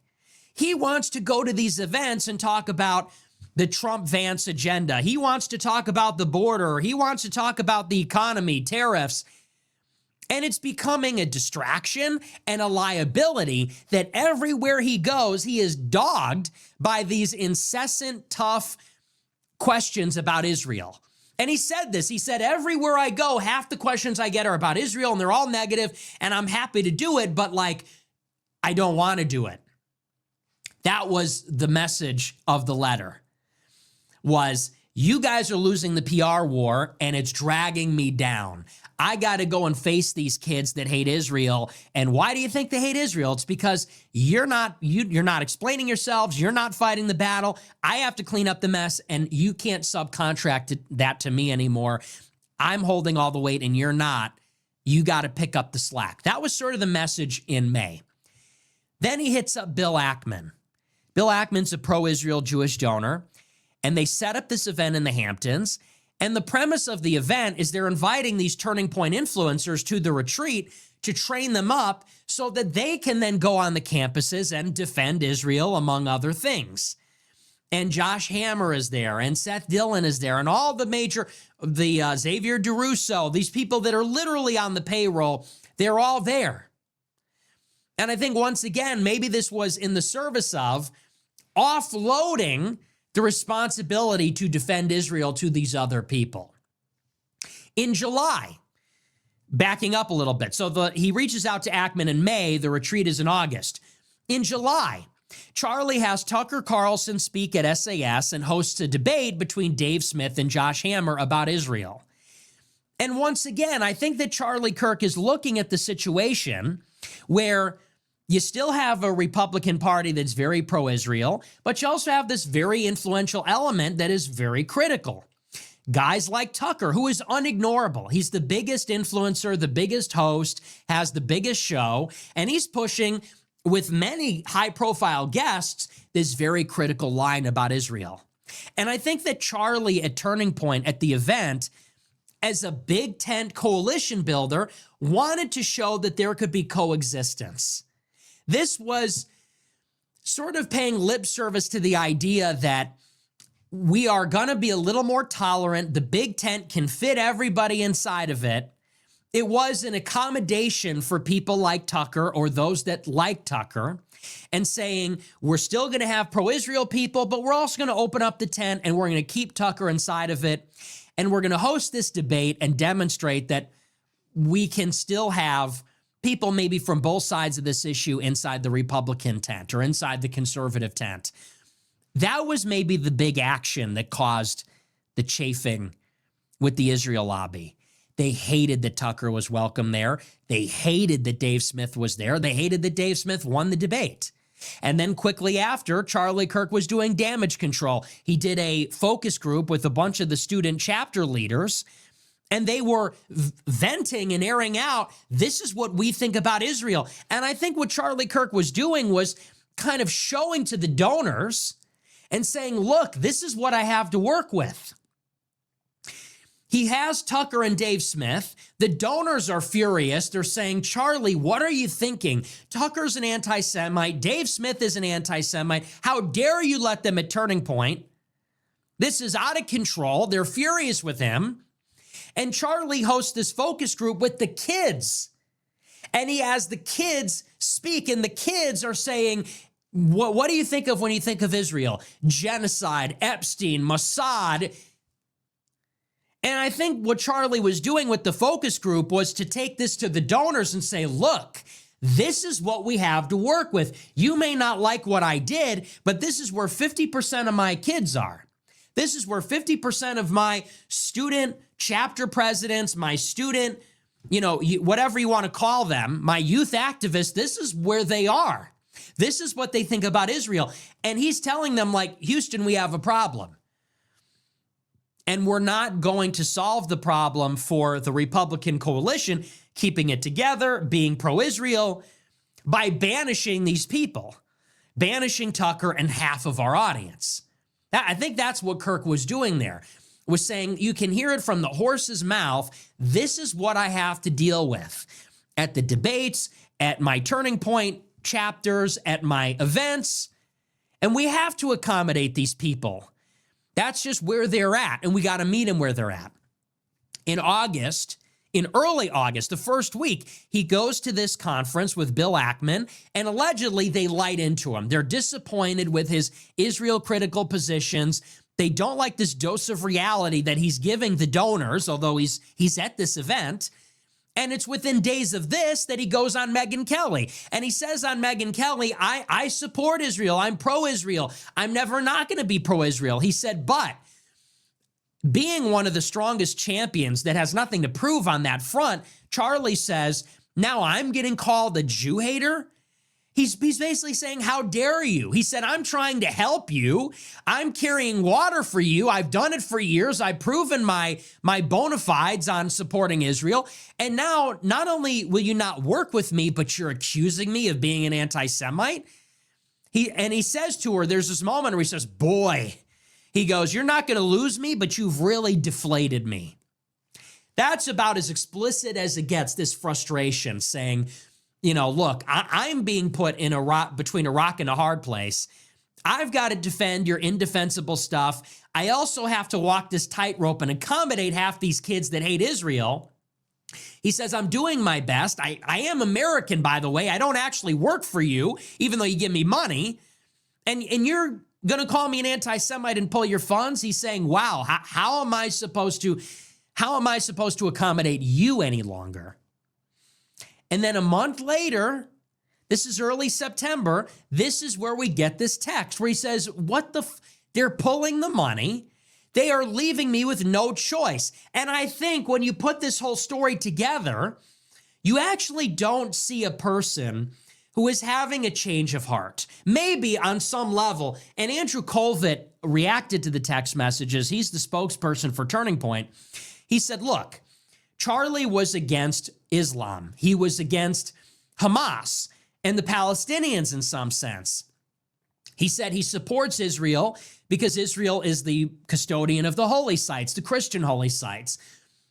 He wants to go to these events and talk about the Trump-Vance agenda. He wants to talk about the border. He wants to talk about the economy, tariffs. And it's becoming a distraction and a liability that everywhere he goes, he is dogged by these incessant, tough questions about Israel. And he said this, he said, everywhere I go, half the questions I get are about Israel and they're all negative and I'm happy to do it, but like, I don't want to do it. That was the message of the letter, was you guys are losing the PR war and it's dragging me down. I got to go and face these kids that hate Israel. And why do you think they hate Israel? It's because you're not explaining yourselves. You're not fighting the battle. I have to clean up the mess and you can't subcontract that to me anymore. I'm holding all the weight and you're not. You got to pick up the slack. That was sort of the message in May. Then he hits up Bill Ackman. Bill Ackman's a pro-Israel Jewish donor, and they set up this event in the Hamptons. And the premise of the event is they're inviting these Turning Point influencers to the retreat to train them up so that they can then go on the campuses and defend Israel, among other things. And Josh Hammer is there, and Seth Dillon is there, and all the major, Xavier DeRusso, these people that are literally on the payroll, they're all there. And I think once again, maybe this was in the service of offloading the responsibility to defend Israel to these other people. In July, backing up a little bit, so he reaches out to Ackman in May, the retreat is in August. In July, Charlie has Tucker Carlson speak at SAS and hosts a debate between Dave Smith and Josh Hammer about Israel. And once again, I think that Charlie Kirk is looking at the situation where you still have a Republican Party that's very pro-Israel, but you also have this very influential element that is very critical. Guys like Tucker, who is unignorable. He's the biggest influencer, the biggest host, has the biggest show, and he's pushing, with many high-profile guests, this very critical line about Israel. And I think that Charlie, at Turning Point at the event, as a big tent coalition builder, wanted to show that there could be coexistence. This was sort of paying lip service to the idea that we are going to be a little more tolerant. The big tent can fit everybody inside of it. It was an accommodation for people like Tucker or those that like Tucker, and saying we're still going to have pro-Israel people, but we're also going to open up the tent and we're going to keep Tucker inside of it. And we're going to host this debate and demonstrate that we can still have people maybe from both sides of this issue inside the Republican tent or inside the conservative tent. That was maybe the big action that caused the chafing with the Israel lobby. They hated that Tucker was welcome there. They hated that Dave Smith was there. They hated that Dave Smith won the debate. And then quickly after, Charlie Kirk was doing damage control. He did a focus group with a bunch of the student chapter leaders, And they were venting and airing out, this is what we think about Israel. And I think what Charlie Kirk was doing was kind of showing to the donors and saying, look, this is what I have to work with. He has Tucker and Dave Smith. The donors are furious. They're saying, Charlie, what are you thinking? Tucker's an anti-Semite. Dave Smith is an anti-Semite. How dare you let them at Turning Point? This is out of control. They're furious with him. And Charlie hosts this focus group with the kids. And he has the kids speak, and the kids are saying, what do you think of when you think of Israel? Genocide, Epstein, Mossad. And I think what Charlie was doing with the focus group was to take this to the donors and say, look, this is what we have to work with. You may not like what I did, but this is where 50% of my kids are. This is where 50% of my student chapter presidents, my student, whatever you want to call them, my youth activists, this is where they are. This is what they think about Israel. And he's telling them, like, Houston, we have a problem. And we're not going to solve the problem for the Republican coalition, keeping it together, being pro-Israel, by banishing these people, banishing Tucker and half of our audience. I think that's what Kirk was doing there, was saying, you can hear it from the horse's mouth. This is what I have to deal with at the debates, at my Turning Point chapters, at my events. And we have to accommodate these people. That's just where they're at, and we got to meet them where they're at. In early August, the first week, he goes to this conference with Bill Ackman, and allegedly they light into him. They're disappointed with his Israel-critical positions. They don't like this dose of reality that he's giving the donors, although he's at this event. And it's within days of this that he goes on Megyn Kelly. And he says on Megyn Kelly, I support Israel. I'm pro-Israel. I'm never not going to be pro-Israel. He said, but being one of the strongest champions that has nothing to prove on that front, Charlie says, now I'm getting called a Jew hater. He's basically saying, how dare you? He said, I'm trying to help you. I'm carrying water for you. I've done it for years. I've proven my bona fides on supporting Israel. And now, not only will you not work with me, but you're accusing me of being an anti-Semite. He says to her, there's this moment where he says, boy, he goes, you're not going to lose me, but you've really deflated me. That's about as explicit as it gets, this frustration, saying, look, I'm being put in between a rock and a hard place. I've got to defend your indefensible stuff. I also have to walk this tightrope and accommodate half these kids that hate Israel. He says, I'm doing my best. I am American, by the way. I don't actually work for you, even though you give me money. And you're going to call me an anti-Semite and pull your funds? He's saying, wow, how am I supposed to accommodate you any longer? And then a month later, this is early September, this is where we get this text where he says, they're pulling the money. They are leaving me with no choice. And I think when you put this whole story together, you actually don't see a person who is having a change of heart. Maybe on some level, and Andrew Colvett reacted to the text messages. He's the spokesperson for Turning Point. He said, look, Charlie was against Islam. He was against Hamas and the Palestinians in some sense. He said he supports Israel because Israel is the custodian of the holy sites, the Christian holy sites.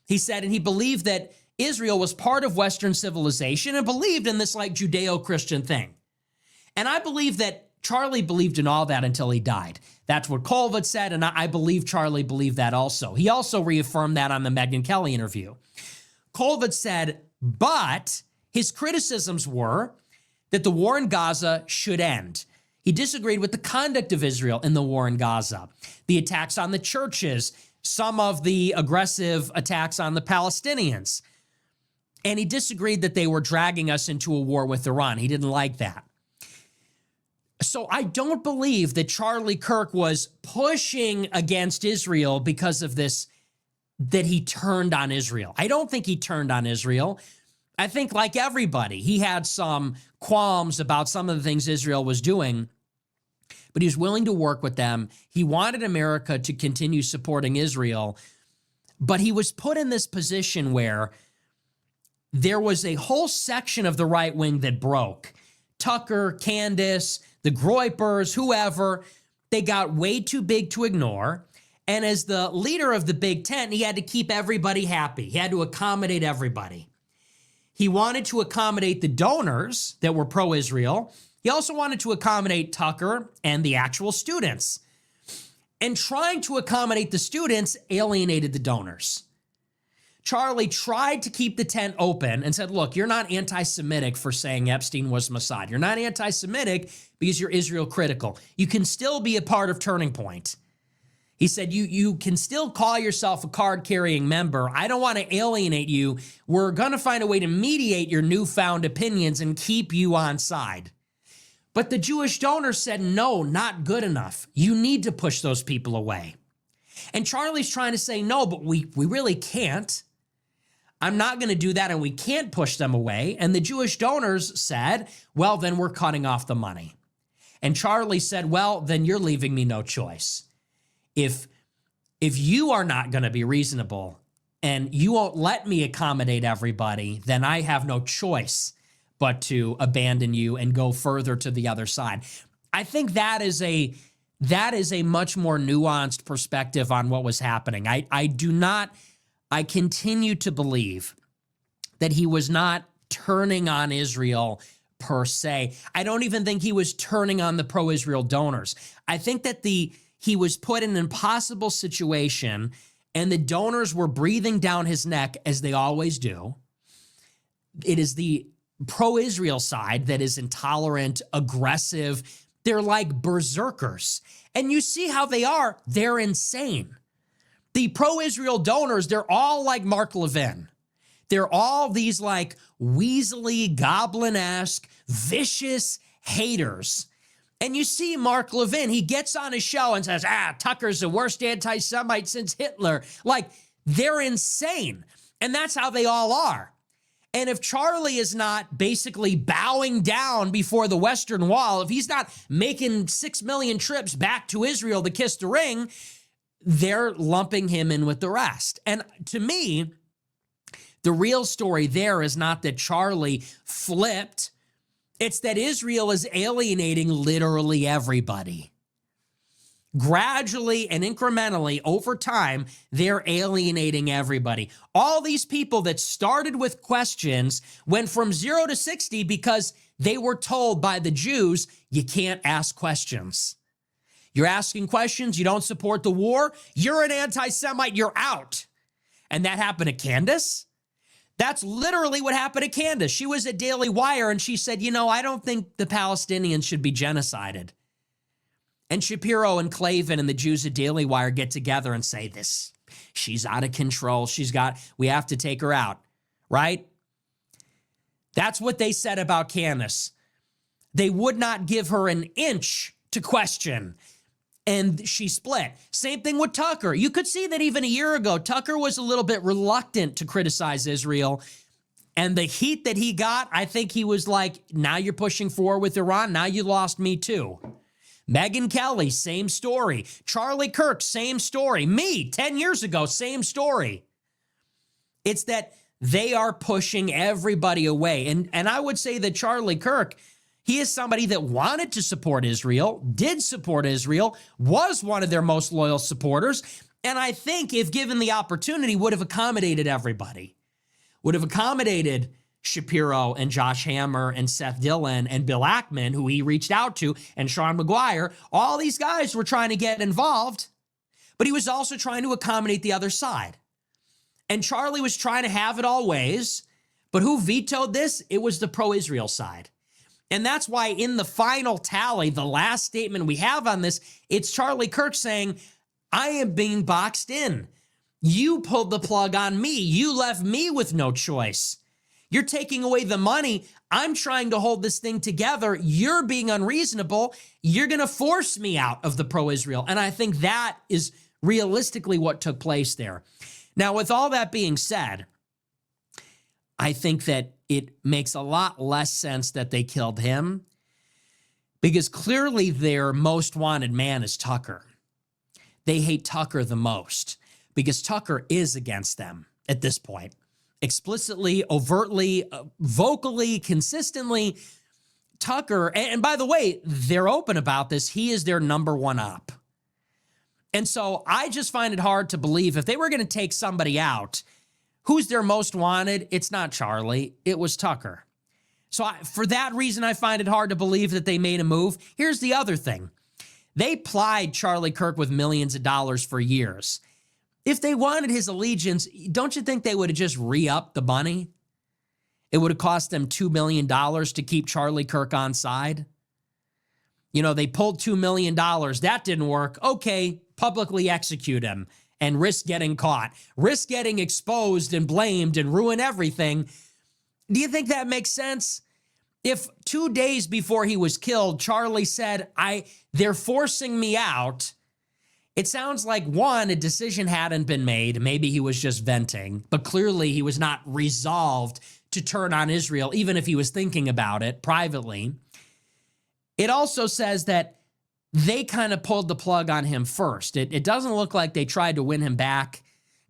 He said, and he believed that Israel was part of Western civilization and believed in this like Judeo-Christian thing. And I believe that Charlie believed in all that until he died. That's what Colvett said, and I believe Charlie believed that also. He also reaffirmed that on the Megyn Kelly interview. Colvett said, but his criticisms were that the war in Gaza should end. He disagreed with the conduct of Israel in the war in Gaza, the attacks on the churches, some of the aggressive attacks on the Palestinians. And he disagreed that they were dragging us into a war with Iran. He didn't like that. So I don't believe that Charlie Kirk was pushing against Israel because of this, that he turned on Israel. I don't think he turned on Israel. I think, like everybody, he had some qualms about some of the things Israel was doing, but he was willing to work with them. He wanted America to continue supporting Israel. But he was put in this position where there was a whole section of the right wing that broke. Tucker, Candace, the Groypers, whoever, they got way too big to ignore. And as the leader of the Big Tent, he had to keep everybody happy. He had to accommodate everybody. He wanted to accommodate the donors that were pro-Israel. He also wanted to accommodate Tucker and the actual students. And trying to accommodate the students alienated the donors. Charlie tried to keep the tent open and said, look, you're not anti-Semitic for saying Epstein was Mossad. You're not anti-Semitic because you're Israel critical. You can still be a part of Turning Point. He said, you can still call yourself a card-carrying member. I don't want to alienate you. We're going to find a way to mediate your newfound opinions and keep you on side. But the Jewish donors said, no, not good enough. You need to push those people away. And Charlie's trying to say, no, but we really can't. I'm not going to do that, and we can't push them away. And the Jewish donors said, well, then we're cutting off the money. And Charlie said, well, then you're leaving me no choice. If you are not going to be reasonable and you won't let me accommodate everybody, then I have no choice but to abandon you and go further to the other side. I think that is a much more nuanced perspective on what was happening. I continue to believe that he was not turning on Israel per se. I don't even think he was turning on the pro-Israel donors. I think that he was put in an impossible situation and the donors were breathing down his neck as they always do. It is the pro-Israel side that is intolerant, aggressive. They're like berserkers. And you see how they are. They're insane. The pro-Israel donors, they're all like Mark Levin. They're all these like weaselly, goblin-esque, vicious haters. And you see Mark Levin, he gets on his show and says, Tucker's the worst anti-Semite since Hitler. Like, they're insane. And that's how they all are. And if Charlie is not basically bowing down before the Western Wall, if he's not making 6 million trips back to Israel to kiss the ring, they're lumping him in with the rest. And to me, the real story there is not that Charlie flipped. It's that Israel is alienating literally everybody. Gradually and incrementally over time, they're alienating everybody. All these people that started with questions went from 0 to 60 because they were told by the Jews, you can't ask questions. You're asking questions, you don't support the war, you're an anti-Semite, you're out. And that happened to Candace. That's literally what happened to Candace. She was at Daily Wire and she said, I don't think the Palestinians should be genocided. And Shapiro and Clavin and the Jews at Daily Wire get together and say this. She's out of control. We have to take her out, right? That's what they said about Candace. They would not give her an inch to question. And she split. Same thing with Tucker. You could see that even a year ago, Tucker was a little bit reluctant to criticize Israel. And the heat that he got, I think he was like, now you're pushing forward with Iran. Now you lost me too. Megyn Kelly, same story. Charlie Kirk, same story. Me, 10 years ago, same story. It's that they are pushing everybody away. And I would say that Charlie Kirk, he is somebody that wanted to support Israel, did support Israel, was one of their most loyal supporters, and I think if given the opportunity would have accommodated everybody, would have accommodated Shapiro and Josh Hammer and Seth Dillon and Bill Ackman, who he reached out to, and Sean McGuire. All these guys were trying to get involved, but he was also trying to accommodate the other side. And Charlie was trying to have it all ways, but who vetoed this? It was the pro-Israel side. And that's why in the final tally, the last statement we have on this, it's Charlie Kirk saying, I am being boxed in. You pulled the plug on me. You left me with no choice. You're taking away the money. I'm trying to hold this thing together. You're being unreasonable. You're going to force me out of the pro-Israel. And I think that is realistically what took place there. Now, with all that being said, I think that it makes a lot less sense that they killed him because clearly their most wanted man is Tucker. They hate Tucker the most. because Tucker is against them at this point. Explicitly, overtly, vocally, consistently, Tucker, and by the way, they're open about this, he is their number one op. And so I just find it hard to believe if they were going to take somebody out, who's their most wanted? It's not Charlie, it was Tucker. So for that reason, I find it hard to believe that they made a move. Here's the other thing. They plied Charlie Kirk with millions of dollars for years. If they wanted his allegiance, don't you think they would have just re-upped the money? It would have cost them $2 million to keep Charlie Kirk on side. You know, they pulled $2 million. That didn't work. Okay, publicly execute him and risk getting caught. Risk getting exposed and blamed and ruin everything. Do you think that makes sense? If 2 days before he was killed, Charlie said, they're forcing me out, it sounds like, one, a decision hadn't been made. Maybe he was just venting, but clearly he was not resolved to turn on Israel, even if he was thinking about it privately. It also says that they kind of pulled the plug on him first. It doesn't look like they tried to win him back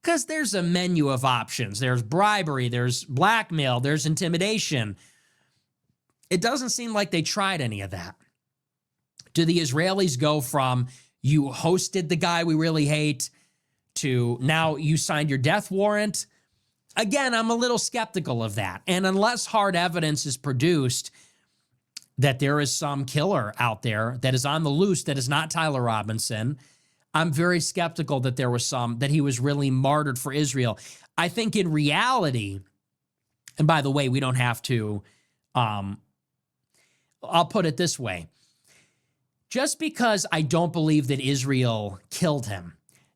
because there's a menu of options. There's bribery, there's blackmail, there's intimidation. It doesn't seem like they tried any of that. Do the Israelis go from, you hosted the guy we really hate, to now you signed your death warrant? Again, I'm a little skeptical of that. And unless hard evidence is produced that there is some killer out there that is on the loose that is not Tyler Robinson, I'm very skeptical that there was that he was really martyred for Israel. I think in reality, and by the way, we don't have to, I'll put it this way. Just because I don't believe that Israel killed him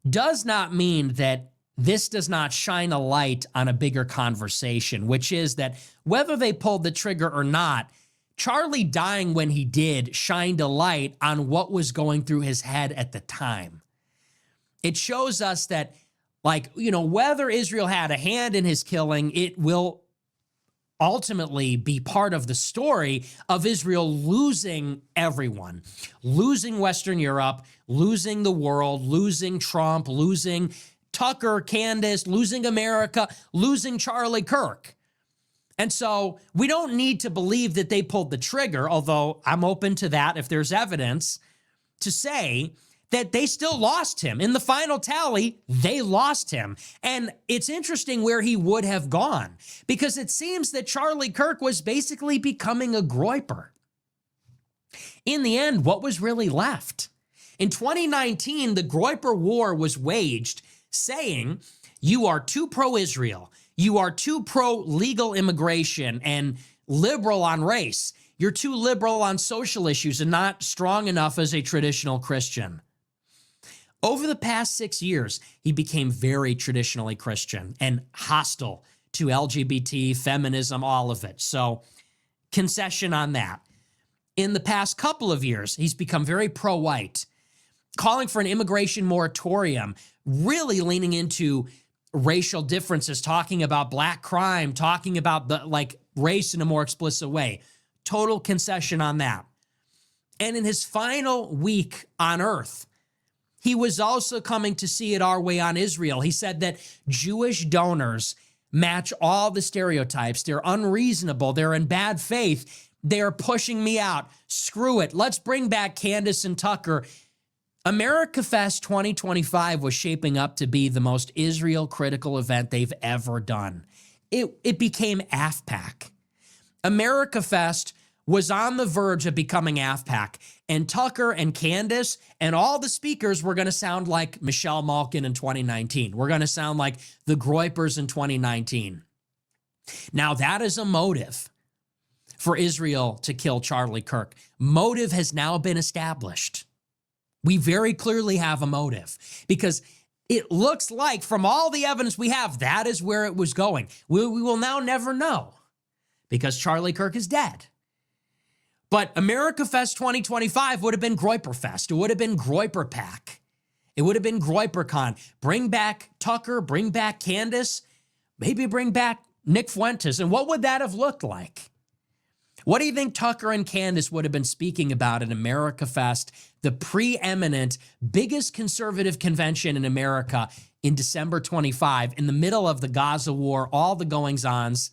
does not mean that this does not shine a light on a bigger conversation, which is that whether they pulled the trigger or not, Charlie dying when he did shined a light on what was going through his head at the time. It shows us that, whether Israel had a hand in his killing, it will ultimately be part of the story of Israel losing everyone, losing Western Europe, losing the world, losing Trump, losing Tucker, Candace, losing America, losing Charlie Kirk. And so we don't need to believe that they pulled the trigger, although I'm open to that if there's evidence to say that they still lost him. In the final tally, they lost him. And it's interesting where he would have gone, because it seems that Charlie Kirk was basically becoming a groyper. In the end, what was really left? In 2019, the groyper war was waged saying, you are too pro-Israel, you are too pro-legal immigration and liberal on race, you're too liberal on social issues and not strong enough as a traditional Christian. Over the past 6 years, he became very traditionally Christian and hostile to LGBT, feminism, all of it. So, concession on that. In the past couple of years, he's become very pro-white, calling for an immigration moratorium, really leaning into racial differences, talking about black crime, talking about race in a more explicit way. Total concession on that. And in his final week on earth, he was also coming to see it our way on Israel. He said that Jewish donors match all the stereotypes. They're unreasonable. They're in bad faith. They're pushing me out. Screw it. Let's bring back Candace and Tucker. America Fest 2025 was shaping up to be the most Israel-critical event they've ever done. It became AFPAC. America Fest was on the verge of becoming AFPAC, and Tucker and Candace and all the speakers were going to sound like Michelle Malkin in 2019. We're going to sound like the Groypers in 2019. Now, that is a motive for Israel to kill Charlie Kirk. Motive has now been established. We very clearly have a motive, because it looks like from all the evidence we have, that is where it was going. We will now never know, because Charlie Kirk is dead. But America Fest 2025 would have been Groyper Fest. It would have been Groyper Pack. It would have been GroyperCon. Bring back Tucker, bring back Candace, maybe bring back Nick Fuentes. And what would that have looked like? What do you think Tucker and Candace would have been speaking about at America Fest, the preeminent, biggest conservative convention in America in December 25, in the middle of the Gaza war, all the goings-ons,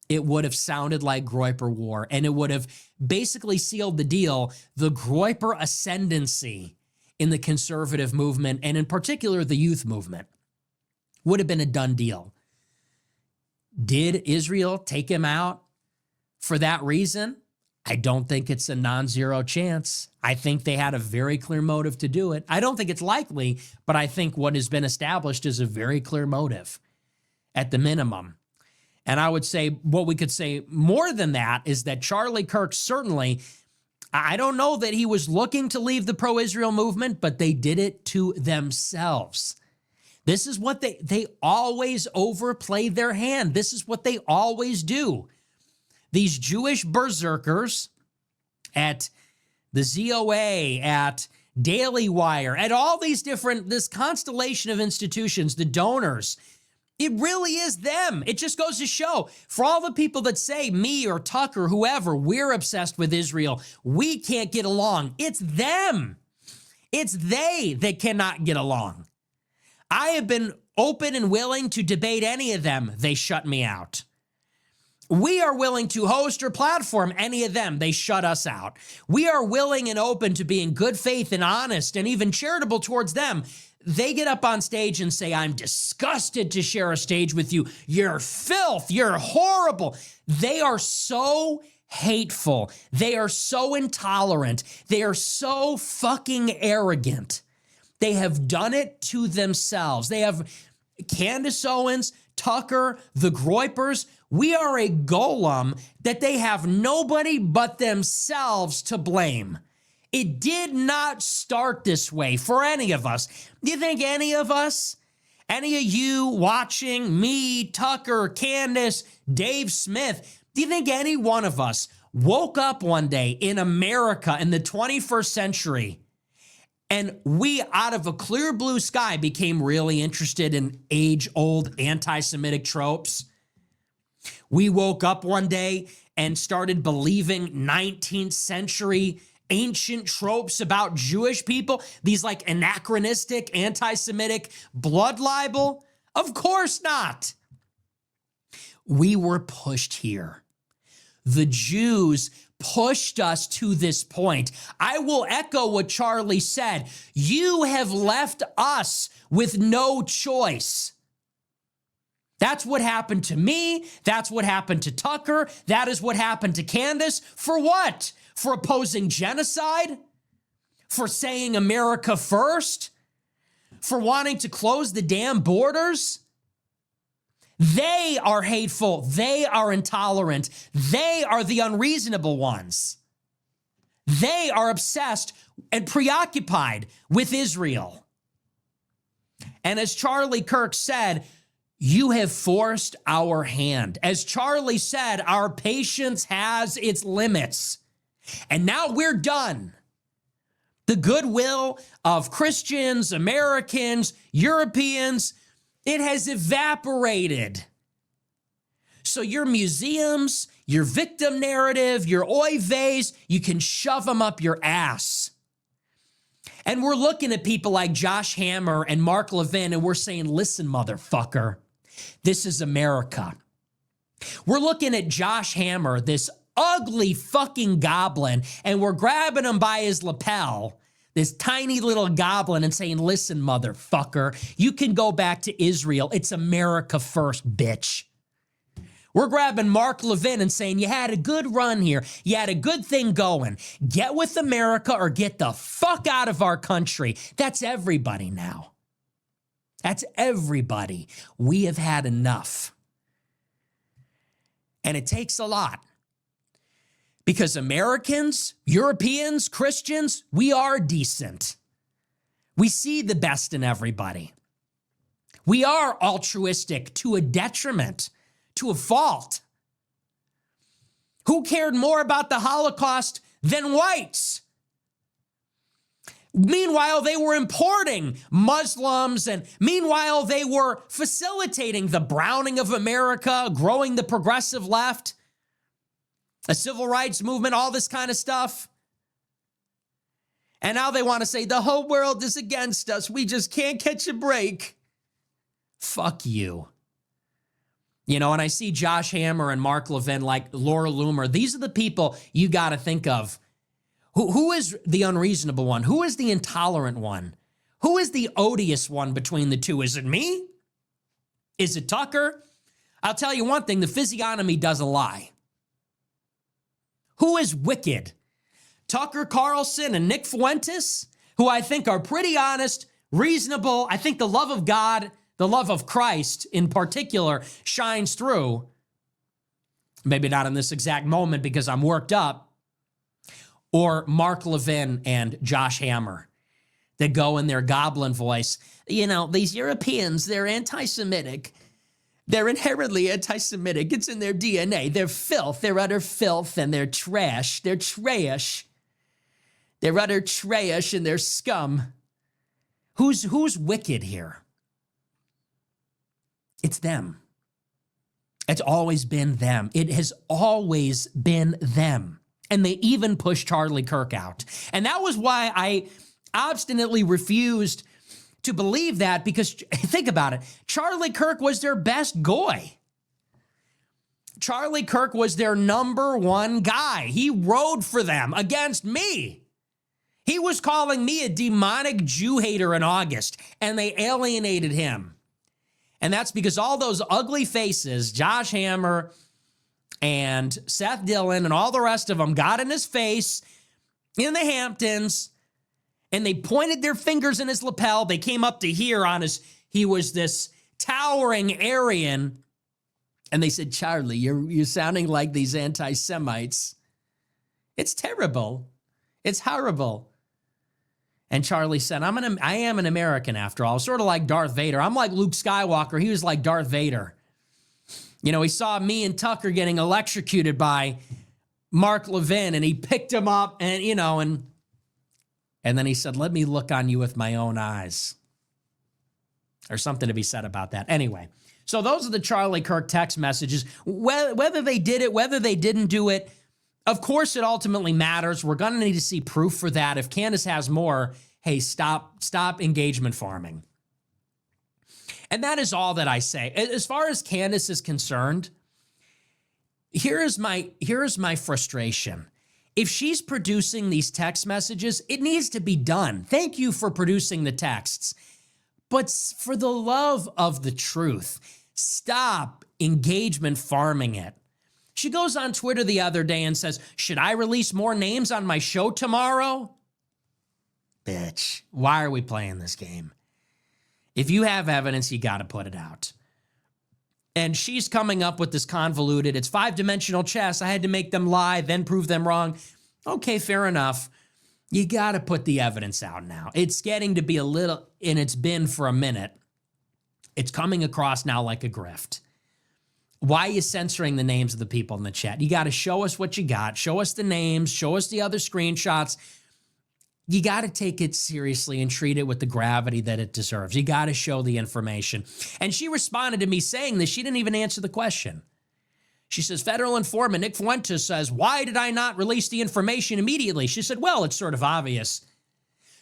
it would have sounded like Groyper War, and it would have basically sealed the deal, the Groyper ascendancy in the conservative movement, and in particular the youth movement, would have been a done deal. Did Israel take him out for that reason? I don't think it's a non-zero chance. I think they had a very clear motive to do it. I don't think it's likely, but I think what has been established is a very clear motive at the minimum. And I would say what we could say more than that is that Charlie Kirk certainly, I don't know that he was looking to leave the pro-Israel movement, but they did it to themselves. This is what they always overplay their hand. This is what they always do. These Jewish berserkers at the ZOA, at Daily Wire, at all these different, this constellation of institutions, the donors, it really is them. It just goes to show, for all the people that say, me or Tucker, whoever, we're obsessed with Israel, we can't get along. It's them. It's they that cannot get along. I have been open and willing to debate any of them. They shut me out. We are willing to host or platform any of them. They shut us out. We are willing and open to being good faith and honest and even charitable towards them. They get up on stage and say, I'm disgusted to share a stage with you. You're filth. You're horrible. They are so hateful. They are so intolerant. They are so fucking arrogant. They have done it to themselves. They have Candace Owens, Tucker, the Groypers. We are a golem that they have nobody but themselves to blame. It did not start this way for any of us. Do you think any of us, any of you watching, me, Tucker, Candace, Dave Smith, do you think any one of us woke up one day in America in the 21st century and we, out of a clear blue sky, became really interested in age-old anti-Semitic tropes? We woke up one day and started believing 19th century ancient tropes about Jewish people, these like anachronistic anti-Semitic blood libel? Of course not. We were pushed here. The Jews pushed us to this point. I will echo what Charlie said. You have left us with no choice. That's what happened to me. That's what happened to Tucker. That is what happened to Candace. For what? For opposing genocide? For saying America first? For wanting to close the damn borders? They are hateful. They are intolerant. They are the unreasonable ones. They are obsessed and preoccupied with Israel. And as Charlie Kirk said, you have forced our hand. As Charlie said, our patience has its limits. And now we're done. The goodwill of Christians, Americans, Europeans, it has evaporated. So your museums, your victim narrative, your oy veys, you can shove them up your ass. And we're looking at people like Josh Hammer and Mark Levin, and we're saying, listen, motherfucker, this is America. We're looking at Josh Hammer, this ugly fucking goblin, and we're grabbing him by his lapel, this tiny little goblin, and saying, listen, motherfucker, you can go back to Israel. It's America first, bitch. We're grabbing Mark Levin and saying, you had a good run here. You had a good thing going. Get with America or get the fuck out of our country. That's everybody now. That's everybody. We have had enough. And it takes a lot. Because Americans, Europeans, Christians, we are decent. We see the best in everybody. We are altruistic to a detriment, to a fault. Who cared more about the Holocaust than whites? Meanwhile, they were importing Muslims, and meanwhile, they were facilitating the browning of America, growing the progressive left, a civil rights movement, all this kind of stuff. And now they want to say the whole world is against us. We just can't catch a break. Fuck you. You know, and I see Josh Hammer and Mark Levin, like Laura Loomer. These are the people you got to think of. Who is the unreasonable one? Who is the intolerant one? Who is the odious one between the two? Is it me? Is it Tucker? I'll tell you one thing, the physiognomy doesn't lie. Who is wicked? Tucker Carlson and Nick Fuentes, who I think are pretty honest, reasonable. I think the love of God, the love of Christ in particular, shines through. Maybe not in this exact moment because I'm worked up. Or Mark Levin and Josh Hammer that go in their goblin voice. You know, these Europeans, they're anti-Semitic. They're inherently anti-Semitic. It's in their DNA. They're filth. They're utter filth and they're trash. They're trash. They're utter trash and they're scum. Who's wicked here? It's them. It's always been them. It has always been them. And they even pushed Charlie Kirk out. And that was why I obstinately refused to believe that, because think about it. Charlie Kirk was their best goy. Charlie Kirk was their number one guy. He rode for them against me. He was calling me a demonic Jew hater in August, and they alienated him. And that's because all those ugly faces, Josh Hammer and Seth Dillon and all the rest of them, got in his face in the Hamptons, and they pointed their fingers in his lapel. They came up to here on his, he was this towering Aryan, and they said, Charlie, you're sounding like these anti-Semites. It's terrible. It's horrible. And Charlie said, I am an American after all, sort of like Darth Vader. I'm like Luke Skywalker. He was like Darth Vader. You know, he saw me and Tucker getting electrocuted by Mark Levin, and he picked him up and, you know, and then he said, let me look on you with my own eyes. There's something to be said about that. Anyway, so those are the Charlie Kirk text messages. Whether they did it, whether they didn't do it, of course it ultimately matters. We're going to need to see proof for that. If Candace has more, hey, stop engagement farming. And that is all that I say. As far as Candace is concerned, here is my frustration. If she's producing these text messages, it needs to be done. Thank you for producing the texts. But for the love of the truth, stop engagement farming it. She goes on Twitter the other day and says, should I release more names on my show tomorrow? Bitch, why are we playing this game? If you have evidence, you got to put it out. And she's coming up with this convoluted, it's 5-dimensional chess. I had to make them lie, then prove them wrong. Okay, fair enough. You got to put the evidence out now. It's getting to be a little, and it's been for a minute. It's coming across now like a grift. Why are you censoring the names of the people in the chat? You got to show us what you got. Show us the names. Show us the other screenshots. You got to take it seriously and treat it with the gravity that it deserves. You got to show the information. And she responded to me saying this. She didn't even answer the question. She says, federal informant Nick Fuentes says, why did I not release the information immediately? She said, well, it's sort of obvious.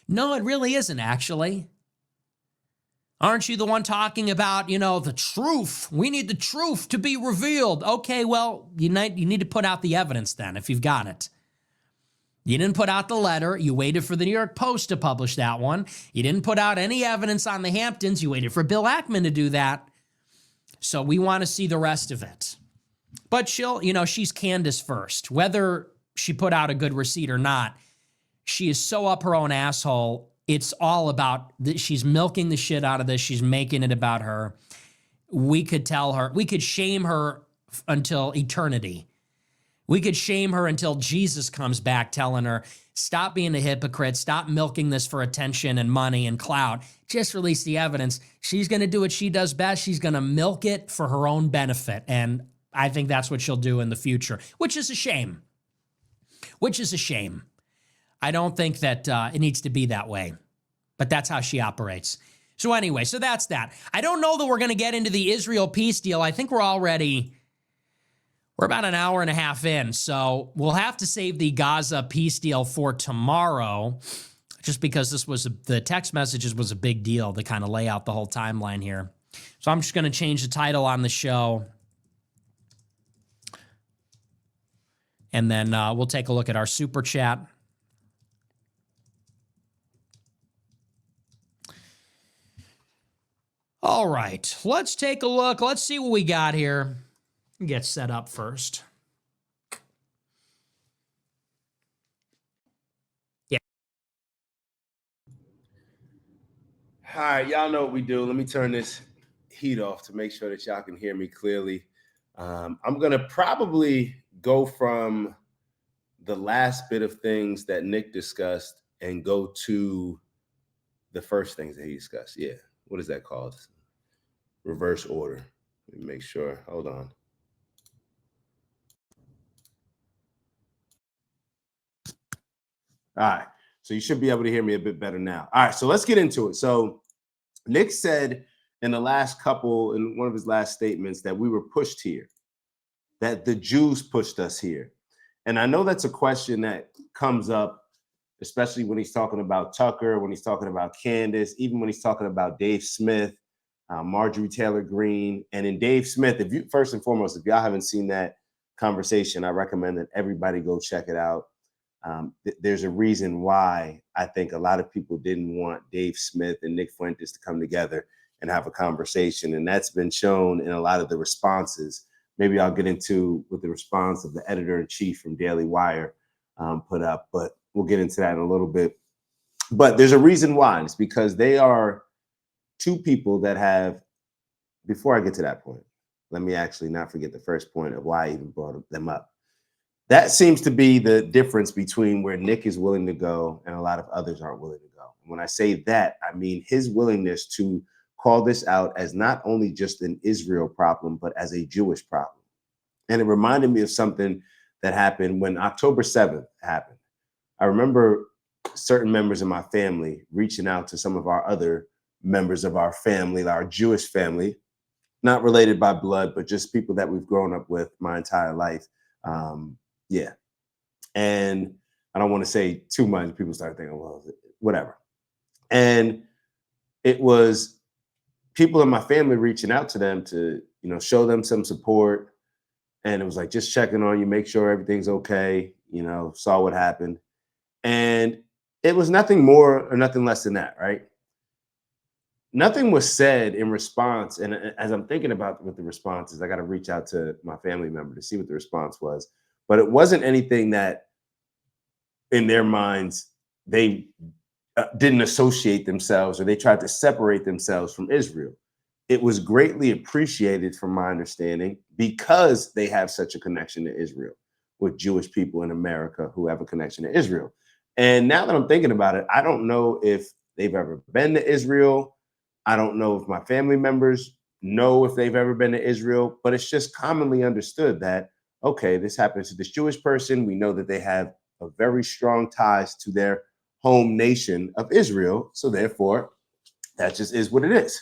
No, it really isn't, actually. Aren't you the one talking about, you know, the truth? We need the truth to be revealed. Okay, well, you need to put out the evidence then, if you've got it. You didn't put out the letter. You waited for the New York Post to publish that one. You didn't put out any evidence on the Hamptons. You waited for Bill Ackman to do that. So we want to see the rest of it. But she's Candace first. Whether she put out a good receipt or not, she is so up her own asshole. It's all about, she's milking the shit out of this. She's making it about her. We could tell her, we could shame her until eternity. We could shame her until Jesus comes back telling her, stop being a hypocrite, stop milking this for attention and money and clout. Just release the evidence. She's going to do what she does best. She's going to milk it for her own benefit. And I think that's what she'll do in the future, which is a shame. I don't think that it needs to be that way, but that's how she operates. So anyway, so that's that. I don't know that we're going to get into the Israel peace deal. I think we're about an hour and a half in, so we'll have to save the Gaza peace deal for tomorrow, just because the text messages was a big deal to kind of lay out the whole timeline here. So I'm just going to change the title on the show. And then we'll take a look at our super chat. All right, let's take a look. Let's see what we got here. Get set up first. Yeah. All right, y'all know what we do. Let me turn this heat off to make sure that y'all can hear me clearly. I'm going to probably go from the last bit of things that Nick discussed and go to the first things that he discussed. Yeah. What is that called? Reverse order. Let me make sure. Hold on. All right. So you should be able to hear me a bit better now. All right. So let's get into it. So Nick said in the last couple, in one of his last statements, that we were pushed here, that the Jews pushed us here. And I know that's a question that comes up, especially when he's talking about Tucker, when he's talking about Candace, even when he's talking about Dave Smith, Marjorie Taylor Greene. And in Dave Smith, if you, first and foremost, if y'all haven't seen that conversation, I recommend that everybody go check it out. There's a reason why I think a lot of people didn't want Dave Smith and Nick Fuentes to come together and have a conversation. And that's been shown in a lot of the responses. Maybe I'll get into with the response of the editor-in-chief from Daily Wire put up, but we'll get into that in a little bit. But there's a reason why. It's because they are two people that have, before I get to that point, let me actually not forget the first point of why I even brought them up. That seems to be the difference between where Nick is willing to go and a lot of others aren't willing to go. When I say that, I mean his willingness to call this out as not only just an Israel problem, but as a Jewish problem. And it reminded me of something that happened when October 7th happened. I remember certain members of my family reaching out to some of our other members of our family, our Jewish family, not related by blood, but just people that we've grown up with my entire life. Yeah. And I don't want to say too much. People start thinking, well, whatever. And it was people in my family reaching out to them to, show them some support. And it was like, just checking on you, make sure everything's okay. Saw what happened. And it was nothing more or nothing less than that, right? Nothing was said in response. And as I'm thinking about what the response is, I got to reach out to my family member to see what the response was. But it wasn't anything that in their minds, they didn't associate themselves or they tried to separate themselves from Israel. It was greatly appreciated, from my understanding, because they have such a connection to Israel with Jewish people in America who have a connection to Israel. And now that I'm thinking about it, I don't know if they've ever been to Israel. I don't know if my family members know if they've ever been to Israel, but it's just commonly understood that, okay, this happens to this Jewish person. We know that they have a very strong ties to their home nation of Israel. So therefore, that just is what it is.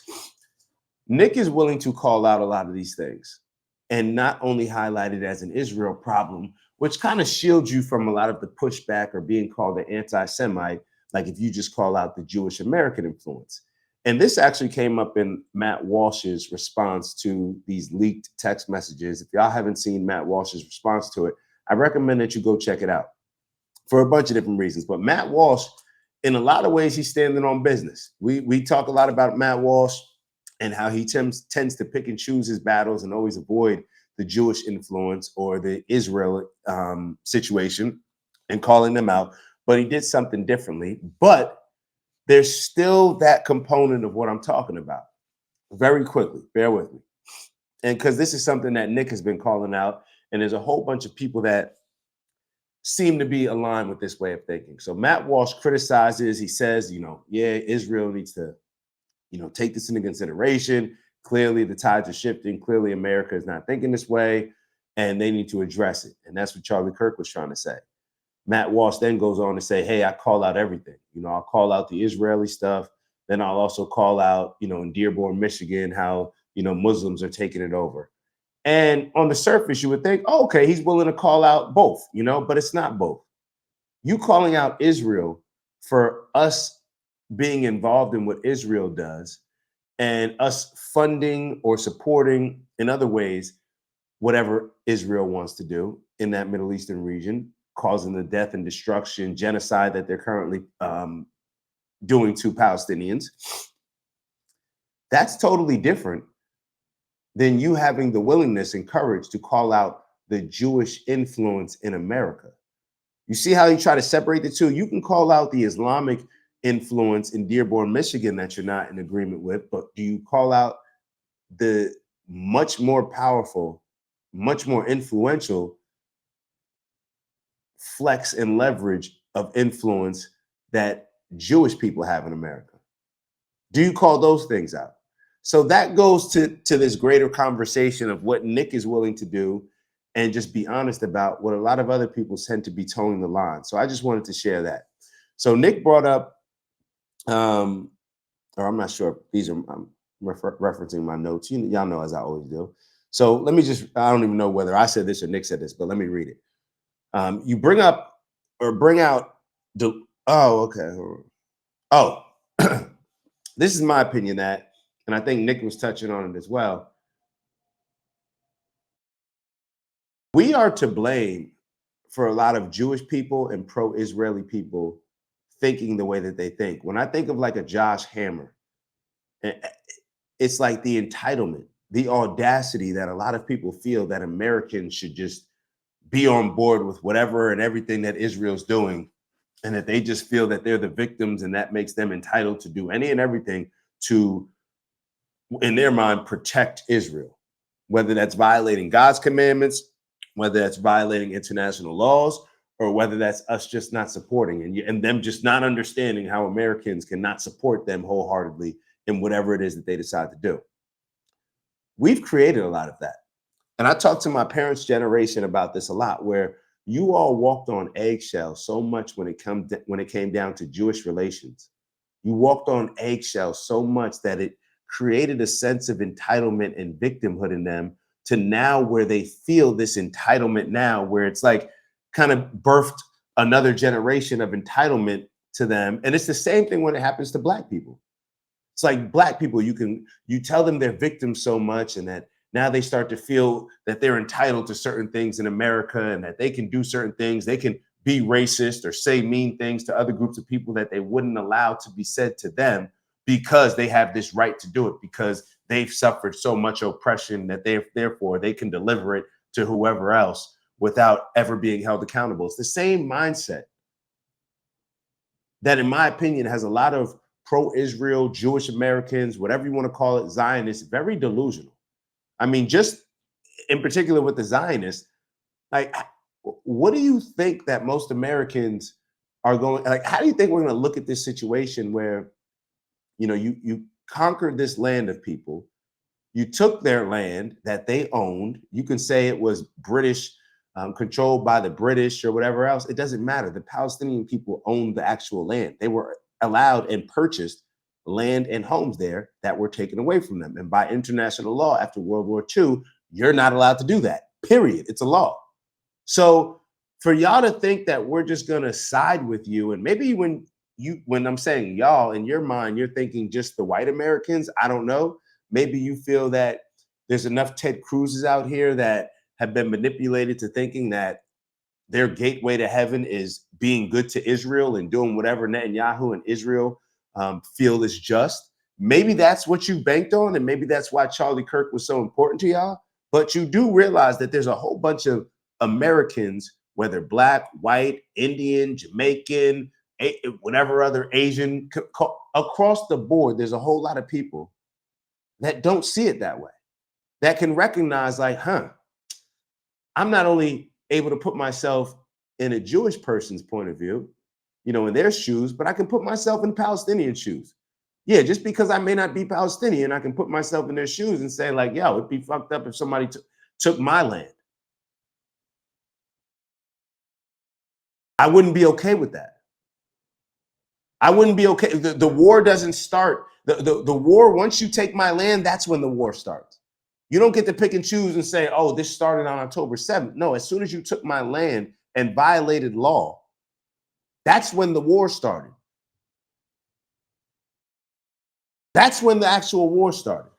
Nick is willing to call out a lot of these things and not only highlight it as an Israel problem, which kind of shields you from a lot of the pushback or being called an anti-Semite, like if you just call out the Jewish American influence. And this actually came up in Matt Walsh's response to these leaked text messages. If y'all haven't seen Matt Walsh's response to it, I recommend that you go check it out for a bunch of different reasons. But Matt Walsh, in a lot of ways, he's standing on business. We talk a lot about Matt Walsh and how he tends to pick and choose his battles and always avoid the Jewish influence or the Israel situation and calling them out. But he did something differently. But there's still that component of what I'm talking about. Very quickly, bear with me. And because this is something that Nick has been calling out, and there's a whole bunch of people that seem to be aligned with this way of thinking. So Matt Walsh criticizes, he says, Israel needs to, take this into consideration. Clearly, the tides are shifting. Clearly, America is not thinking this way, and they need to address it. And that's what Charlie Kirk was trying to say. Matt Walsh then goes on to say, hey, I call out everything. I'll call out the Israeli stuff. Then I'll also call out, in Dearborn, Michigan, how, Muslims are taking it over. And on the surface, you would think, oh, okay, he's willing to call out both, but it's not both. You calling out Israel for us being involved in what Israel does and us funding or supporting in other ways whatever Israel wants to do in that Middle Eastern region, causing the death and destruction, genocide that they're currently doing to Palestinians. That's totally different than you having the willingness and courage to call out the Jewish influence in America. You see how you try to separate the two? You can call out the Islamic influence in Dearborn, Michigan that you're not in agreement with, but do you call out the much more powerful, much more influential flex and leverage of influence that Jewish people have in America? Do you call those things out? So that goes to this greater conversation of what Nick is willing to do and just be honest about what a lot of other people tend to be towing the line. So I just wanted to share that. So Nick brought up, or I'm not sure, these are, I'm referencing my notes. Y'all know, as I always do. So let me just, I don't even know whether I said this or Nick said this, but let me read it. You bring up or bring out the, oh, okay. Oh, this is my opinion that, and I think Nick was touching on it as well. We are to blame for a lot of Jewish people and pro-Israeli people thinking the way that they think. When I think of like a Josh Hammer, it's like the entitlement, the audacity that a lot of people feel that Americans should just be on board with whatever and everything that Israel's doing, and that they just feel that they're the victims and that makes them entitled to do any and everything to, in their mind, protect Israel, whether that's violating God's commandments, whether that's violating international laws, or whether that's us just not supporting and them just not understanding how Americans cannot support them wholeheartedly in whatever it is that they decide to do. We've created a lot of that. And I talked to my parents' generation about this a lot, where you all walked on eggshells so much when it came down to Jewish relations. You walked on eggshells so much that it created a sense of entitlement and victimhood in them, to now where they feel this entitlement now, where it's like kind of birthed another generation of entitlement to them. And it's the same thing when it happens to Black people. It's like Black people, you tell them they're victims so much, and that now they start to feel that they're entitled to certain things in America, and that they can do certain things. They can be racist or say mean things to other groups of people that they wouldn't allow to be said to them, because they have this right to do it, because they've suffered so much oppression that therefore they can deliver it to whoever else without ever being held accountable. It's the same mindset that, in my opinion, has a lot of pro-Israel, Jewish Americans, whatever you want to call it, Zionists, very delusional. I mean, just in particular with the Zionists, like, what do you think that most Americans are going, like, how do you think we're going to look at this situation where, you conquered this land of people, you took their land that they owned, you can say it was British, controlled by the British or whatever else, it doesn't matter. The Palestinian people owned the actual land. They were allowed and purchased land and homes there that were taken away from them. And by international law, after World War II, you're not allowed to do that, period. It's a law. So for y'all to think that we're just going to side with you, and maybe when I'm saying y'all, in your mind, you're thinking just the white Americans, I don't know. Maybe you feel that there's enough Ted Cruzes out here that have been manipulated to thinking that their gateway to heaven is being good to Israel and doing whatever Netanyahu and Israel feel is just. Maybe that's what you banked on, and maybe that's why Charlie Kirk was so important to y'all. But you do realize that there's a whole bunch of Americans, whether Black, white, Indian, Jamaican, whatever other Asian, across the board, there's a whole lot of people that don't see it that way, that can recognize, like, I'm not only able to put myself in a Jewish person's point of view, in their shoes, but I can put myself in Palestinian shoes. Yeah, just because I may not be Palestinian, I can put myself in their shoes and say, like, yo, it'd be fucked up if somebody took my land. I wouldn't be okay with that. I wouldn't be okay. The war doesn't start. The war, once you take my land, that's when the war starts. You don't get to pick and choose and say, oh, this started on October 7th. No, as soon as you took my land and violated law, that's when the war started. That's when the actual war started.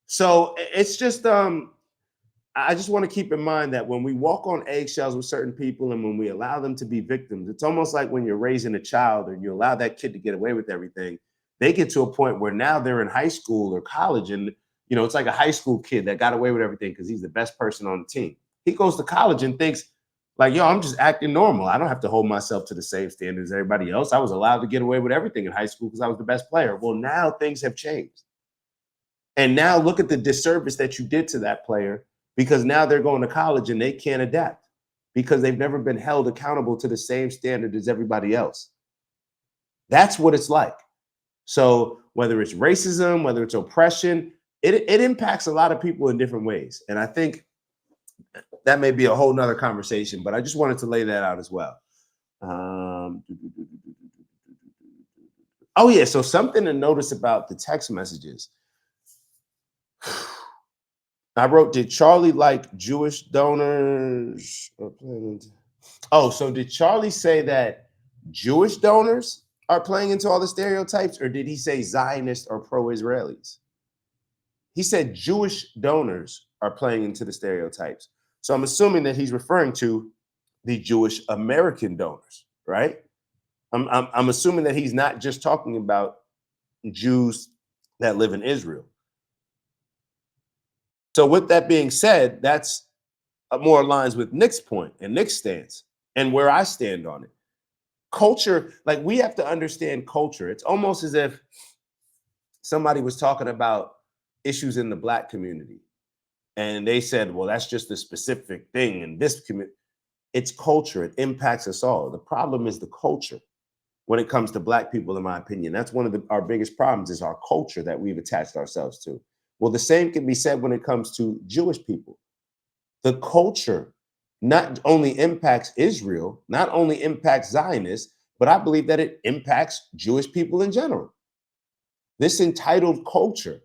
So it's just I just want to keep in mind that when we walk on eggshells with certain people and when we allow them to be victims, it's almost like when you're raising a child and you allow that kid to get away with everything. They get to a point where now they're in high school or college, and it's like a high school kid that got away with everything because he's the best person on the team. He goes to college and thinks like, yo, I'm just acting normal. I don't have to hold myself to the same standards as everybody else. I was allowed to get away with everything in high school because I was the best player. Well, now things have changed. And now look at the disservice that you did to that player, because now they're going to college and they can't adapt because they've never been held accountable to the same standard as everybody else. That's what it's like. So whether it's racism, whether it's oppression, it impacts a lot of people in different ways. And I think that may be a whole nother conversation, but I just wanted to lay that out as well. Oh yeah, so something to notice about the text messages. I wrote, did Charlie like Jewish donors? Oh, so did Charlie say that Jewish donors are playing into all the stereotypes, or did he say Zionists or pro-Israelis? He said Jewish donors are playing into the stereotypes. So I'm assuming that he's referring to the Jewish American donors, right? I'm assuming that he's not just talking about Jews that live in Israel. So with that being said, that's more aligns with Nick's point and Nick's stance and where I stand on it. Culture, like we have to understand culture. It's almost as if somebody was talking about issues in the Black community and they said, well, that's just a specific thing in this community. It's culture. It impacts us all. The problem is the culture when it comes to Black people, in my opinion. That's one of our biggest problems is our culture that we've attached ourselves to. Well, the same can be said when it comes to Jewish people. The culture not only impacts Israel, not only impacts Zionists, but I believe that it impacts Jewish people in general. This entitled culture.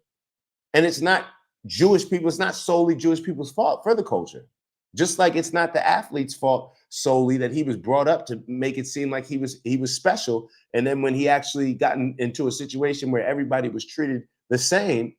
And it's not Jewish people, it's not solely Jewish people's fault for the culture. Just like it's not the athlete's fault solely that he was brought up to make it seem like he was special. And then when he actually gotten into a situation where everybody was treated the same,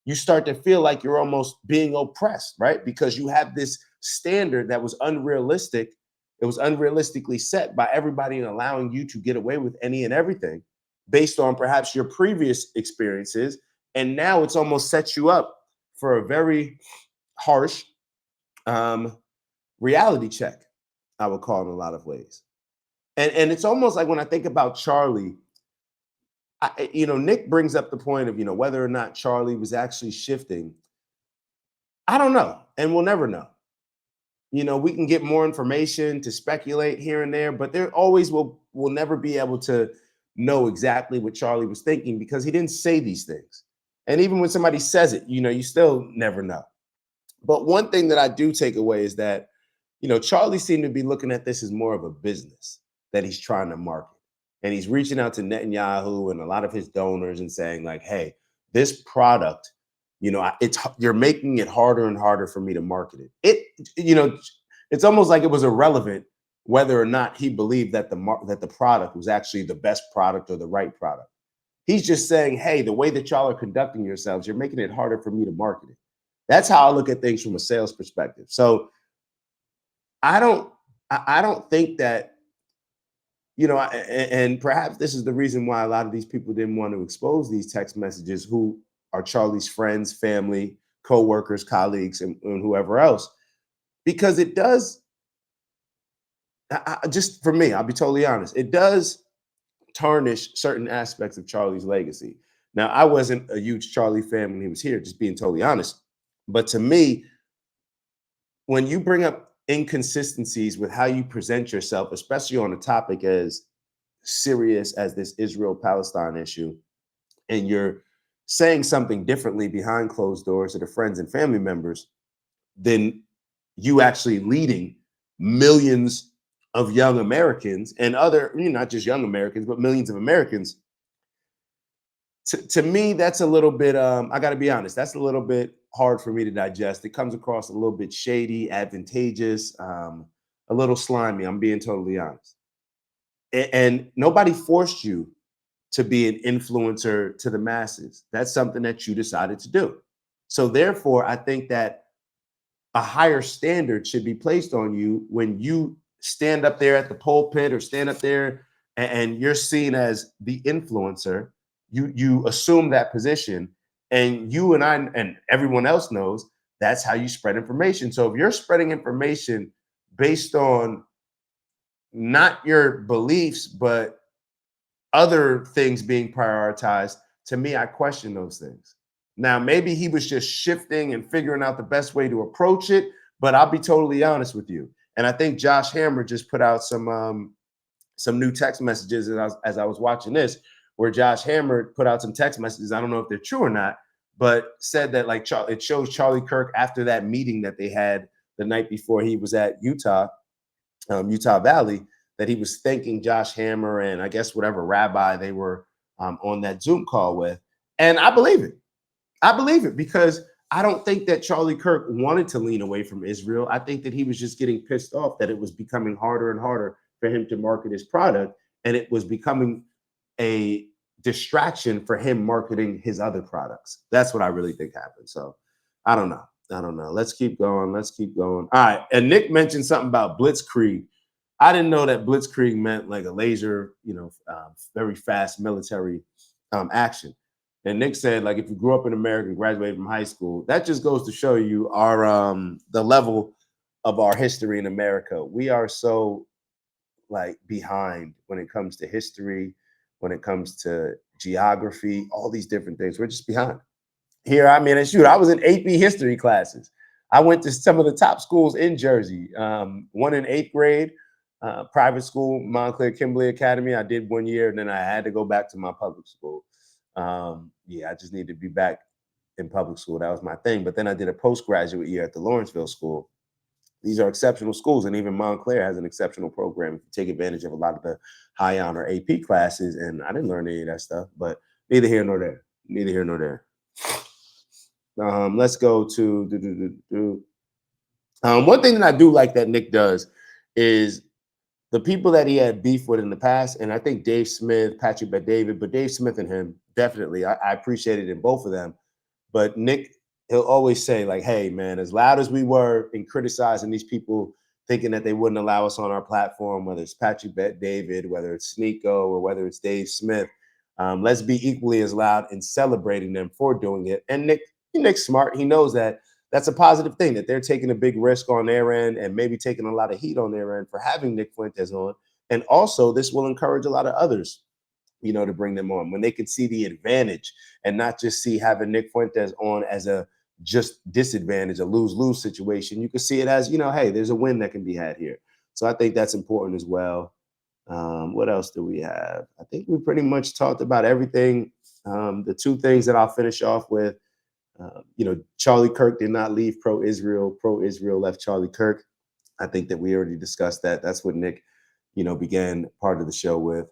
you start to feel like you're almost being oppressed, right? Because you have this standard that was unrealistic. It was unrealistically set by everybody and allowing you to get away with any and everything based on perhaps your previous experiences. And now it's almost set you up for a very harsh reality check, I would call it in a lot of ways. And it's almost like when I think about Charlie, Nick brings up the point of, whether or not Charlie was actually shifting. I don't know, and we'll never know. We can get more information to speculate here and there, but there always we'll never be able to know exactly what Charlie was thinking because he didn't say these things. And even when somebody says it, you still never know. But one thing that I do take away is that, Charlie seemed to be looking at this as more of a business that he's trying to market. And he's reaching out to Netanyahu and a lot of his donors and saying like, hey, this product, you're making it harder and harder for me to market it. It's almost like it was irrelevant whether or not he believed that the product was actually the best product or the right product. He's just saying, hey, the way that y'all are conducting yourselves, you're making it harder for me to market it. That's how I look at things from a sales perspective. So I don't think that, and perhaps this is the reason why a lot of these people didn't want to expose these text messages who are Charlie's friends, family, co-workers, colleagues, and whoever else, because it does, just for me, I'll be totally honest, it does tarnish certain aspects of Charlie's legacy. Now, I wasn't a huge Charlie fan when he was here, just being totally honest. But to me, when you bring up inconsistencies with how you present yourself, especially on a topic as serious as this Israel-Palestine issue, and you're saying something differently behind closed doors to the friends and family members than you actually leading millions of young Americans and other, not just young Americans, but millions of Americans. To me, that's a little bit, I got to be honest, that's a little bit hard for me to digest. It comes across a little bit shady, advantageous, a little slimy. I'm being totally honest. And nobody forced you to be an influencer to the masses. That's something that you decided to do. So therefore, I think that a higher standard should be placed on you when you stand up there at the pulpit or stand up there and you're seen as the influencer. You assume that position, and you and I and everyone else knows that's how you spread information. So if you're spreading information based on not your beliefs, but other things being prioritized, to me, I question those things. Now, maybe he was just shifting and figuring out the best way to approach it, but I'll be totally honest with you. And I think Josh Hammer just put out some new text messages as I was watching this, where Josh Hammer put out some text messages. I don't know if they're true or not, but said that like it shows Charlie Kirk after that meeting that they had the night before he was at Utah Valley, that he was thanking Josh Hammer and I guess whatever rabbi they were on that Zoom call with. And I believe it. I believe it because I don't think that Charlie Kirk wanted to lean away from Israel. I think that he was just getting pissed off that it was becoming harder and harder for him to market his product, and it was becoming a distraction for him marketing his other products. That's what I really think happened. So I don't know. Let's keep going. All right. And Nick mentioned something about blitzkrieg. I didn't know that blitzkrieg meant like a laser, very fast military action. And Nick said, like, if you grew up in America and graduated from high school, that just goes to show you our the level of our history in America. We are so like behind when it comes to history, when it comes to geography, all these different things. We're just behind. Here, I mean, and shoot, I was in AP history classes. I went to some of the top schools in Jersey. One in 8th grade, private school, Montclair Kimberly Academy. I did 1 year, and then I had to go back to my public school. I just needed to be back in public school. That was my thing. But then I did a postgraduate year at the Lawrenceville School. These are exceptional schools, and even Montclair has an exceptional program. You take advantage of a lot of the high honor AP classes, and I didn't learn any of that stuff, but neither here nor there. Let's go to one thing that I do like that Nick does is the people that he had beef with in the past, and I think Dave Smith, Patrick Bet-David, but Dave Smith and him, definitely, I appreciated in both of them. But Nick, he'll always say like, hey, man, as loud as we were in criticizing these people, thinking that they wouldn't allow us on our platform, whether it's Patrick Bet-David, whether it's Sneeko, or whether it's Dave Smith, let's be equally as loud in celebrating them for doing it. And Nick's smart. He knows that that's a positive thing, that they're taking a big risk on their end and maybe taking a lot of heat on their end for having Nick Fuentes on. And also, this will encourage a lot of others, to bring them on when they can see the advantage and not just see having Nick Fuentes on as a just disadvantage, a lose-lose situation. You can see it as, hey, there's a win that can be had here. So I think that's important as well. What else do we have? I think we pretty much talked about everything. The two things that I'll finish off with, Charlie Kirk did not leave pro-Israel. Pro-Israel left Charlie Kirk. I think that we already discussed that. That's what Nick, began part of the show with.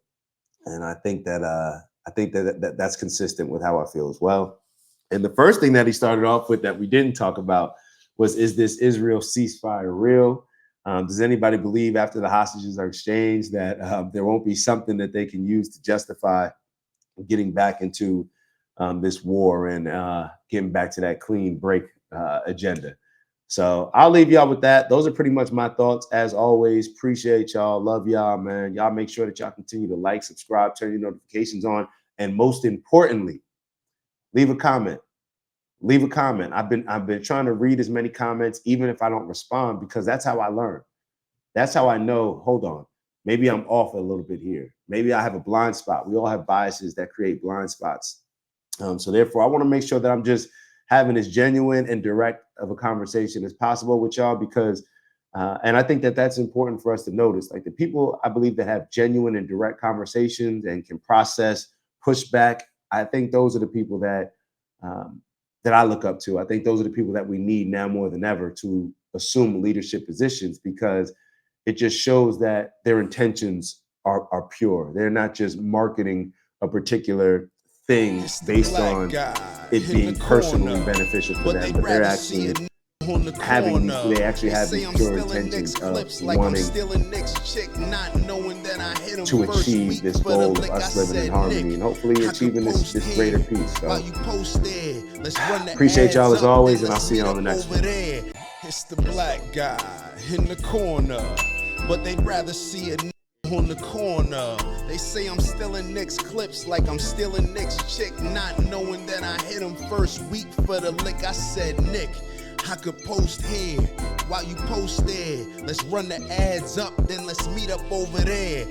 And I think that that's consistent with how I feel as well. And the first thing that he started off with that we didn't talk about was, is this Israel ceasefire real? Does anybody believe after the hostages are exchanged that there won't be something that they can use to justify getting back into this war and getting back to that clean break agenda? So I'll leave y'all with that. Those are pretty much my thoughts. As always, appreciate y'all. Love y'all, man. Y'all make sure that y'all continue to like, subscribe, turn your notifications on. And most importantly, leave a comment. Leave a comment. I've been trying to read as many comments, even if I don't respond, because that's how I learn. That's how I know, hold on, maybe I'm off a little bit here. Maybe I have a blind spot. We all have biases that create blind spots. So therefore, I want to make sure that I'm just having as genuine and direct of a conversation as possible with y'all, because, and I think that that's important for us to notice, like the people I believe that have genuine and direct conversations and can process pushback. I think those are the people that I look up to. I think those are the people that we need now more than ever to assume leadership positions, because it just shows that their intentions are pure. They're not just marketing a particular thing based on it being personally beneficial for them, but they're actually on the having corner. they actually have say these I'm pure stealing intentions Nick's of clips like I'm wanting stealing Nick's chick, not knowing that I hit him to first achieve week this for the goal of lick. us I living in said, harmony Nick, and hopefully I could achieving post this here greater peace. while So you post there. Let's run the appreciate y'all ads as up, always, then and I'll let's see you meet on the up next over one. there. It's the black guy in the corner, but they'd rather see a on the corner. They say I'm stealing Nick's clips like I'm stealing Nick's chick, not knowing that I hit him first week for the lick. I said, Nick, I could post here while you post there. Let's run the ads up, then let's meet up over there.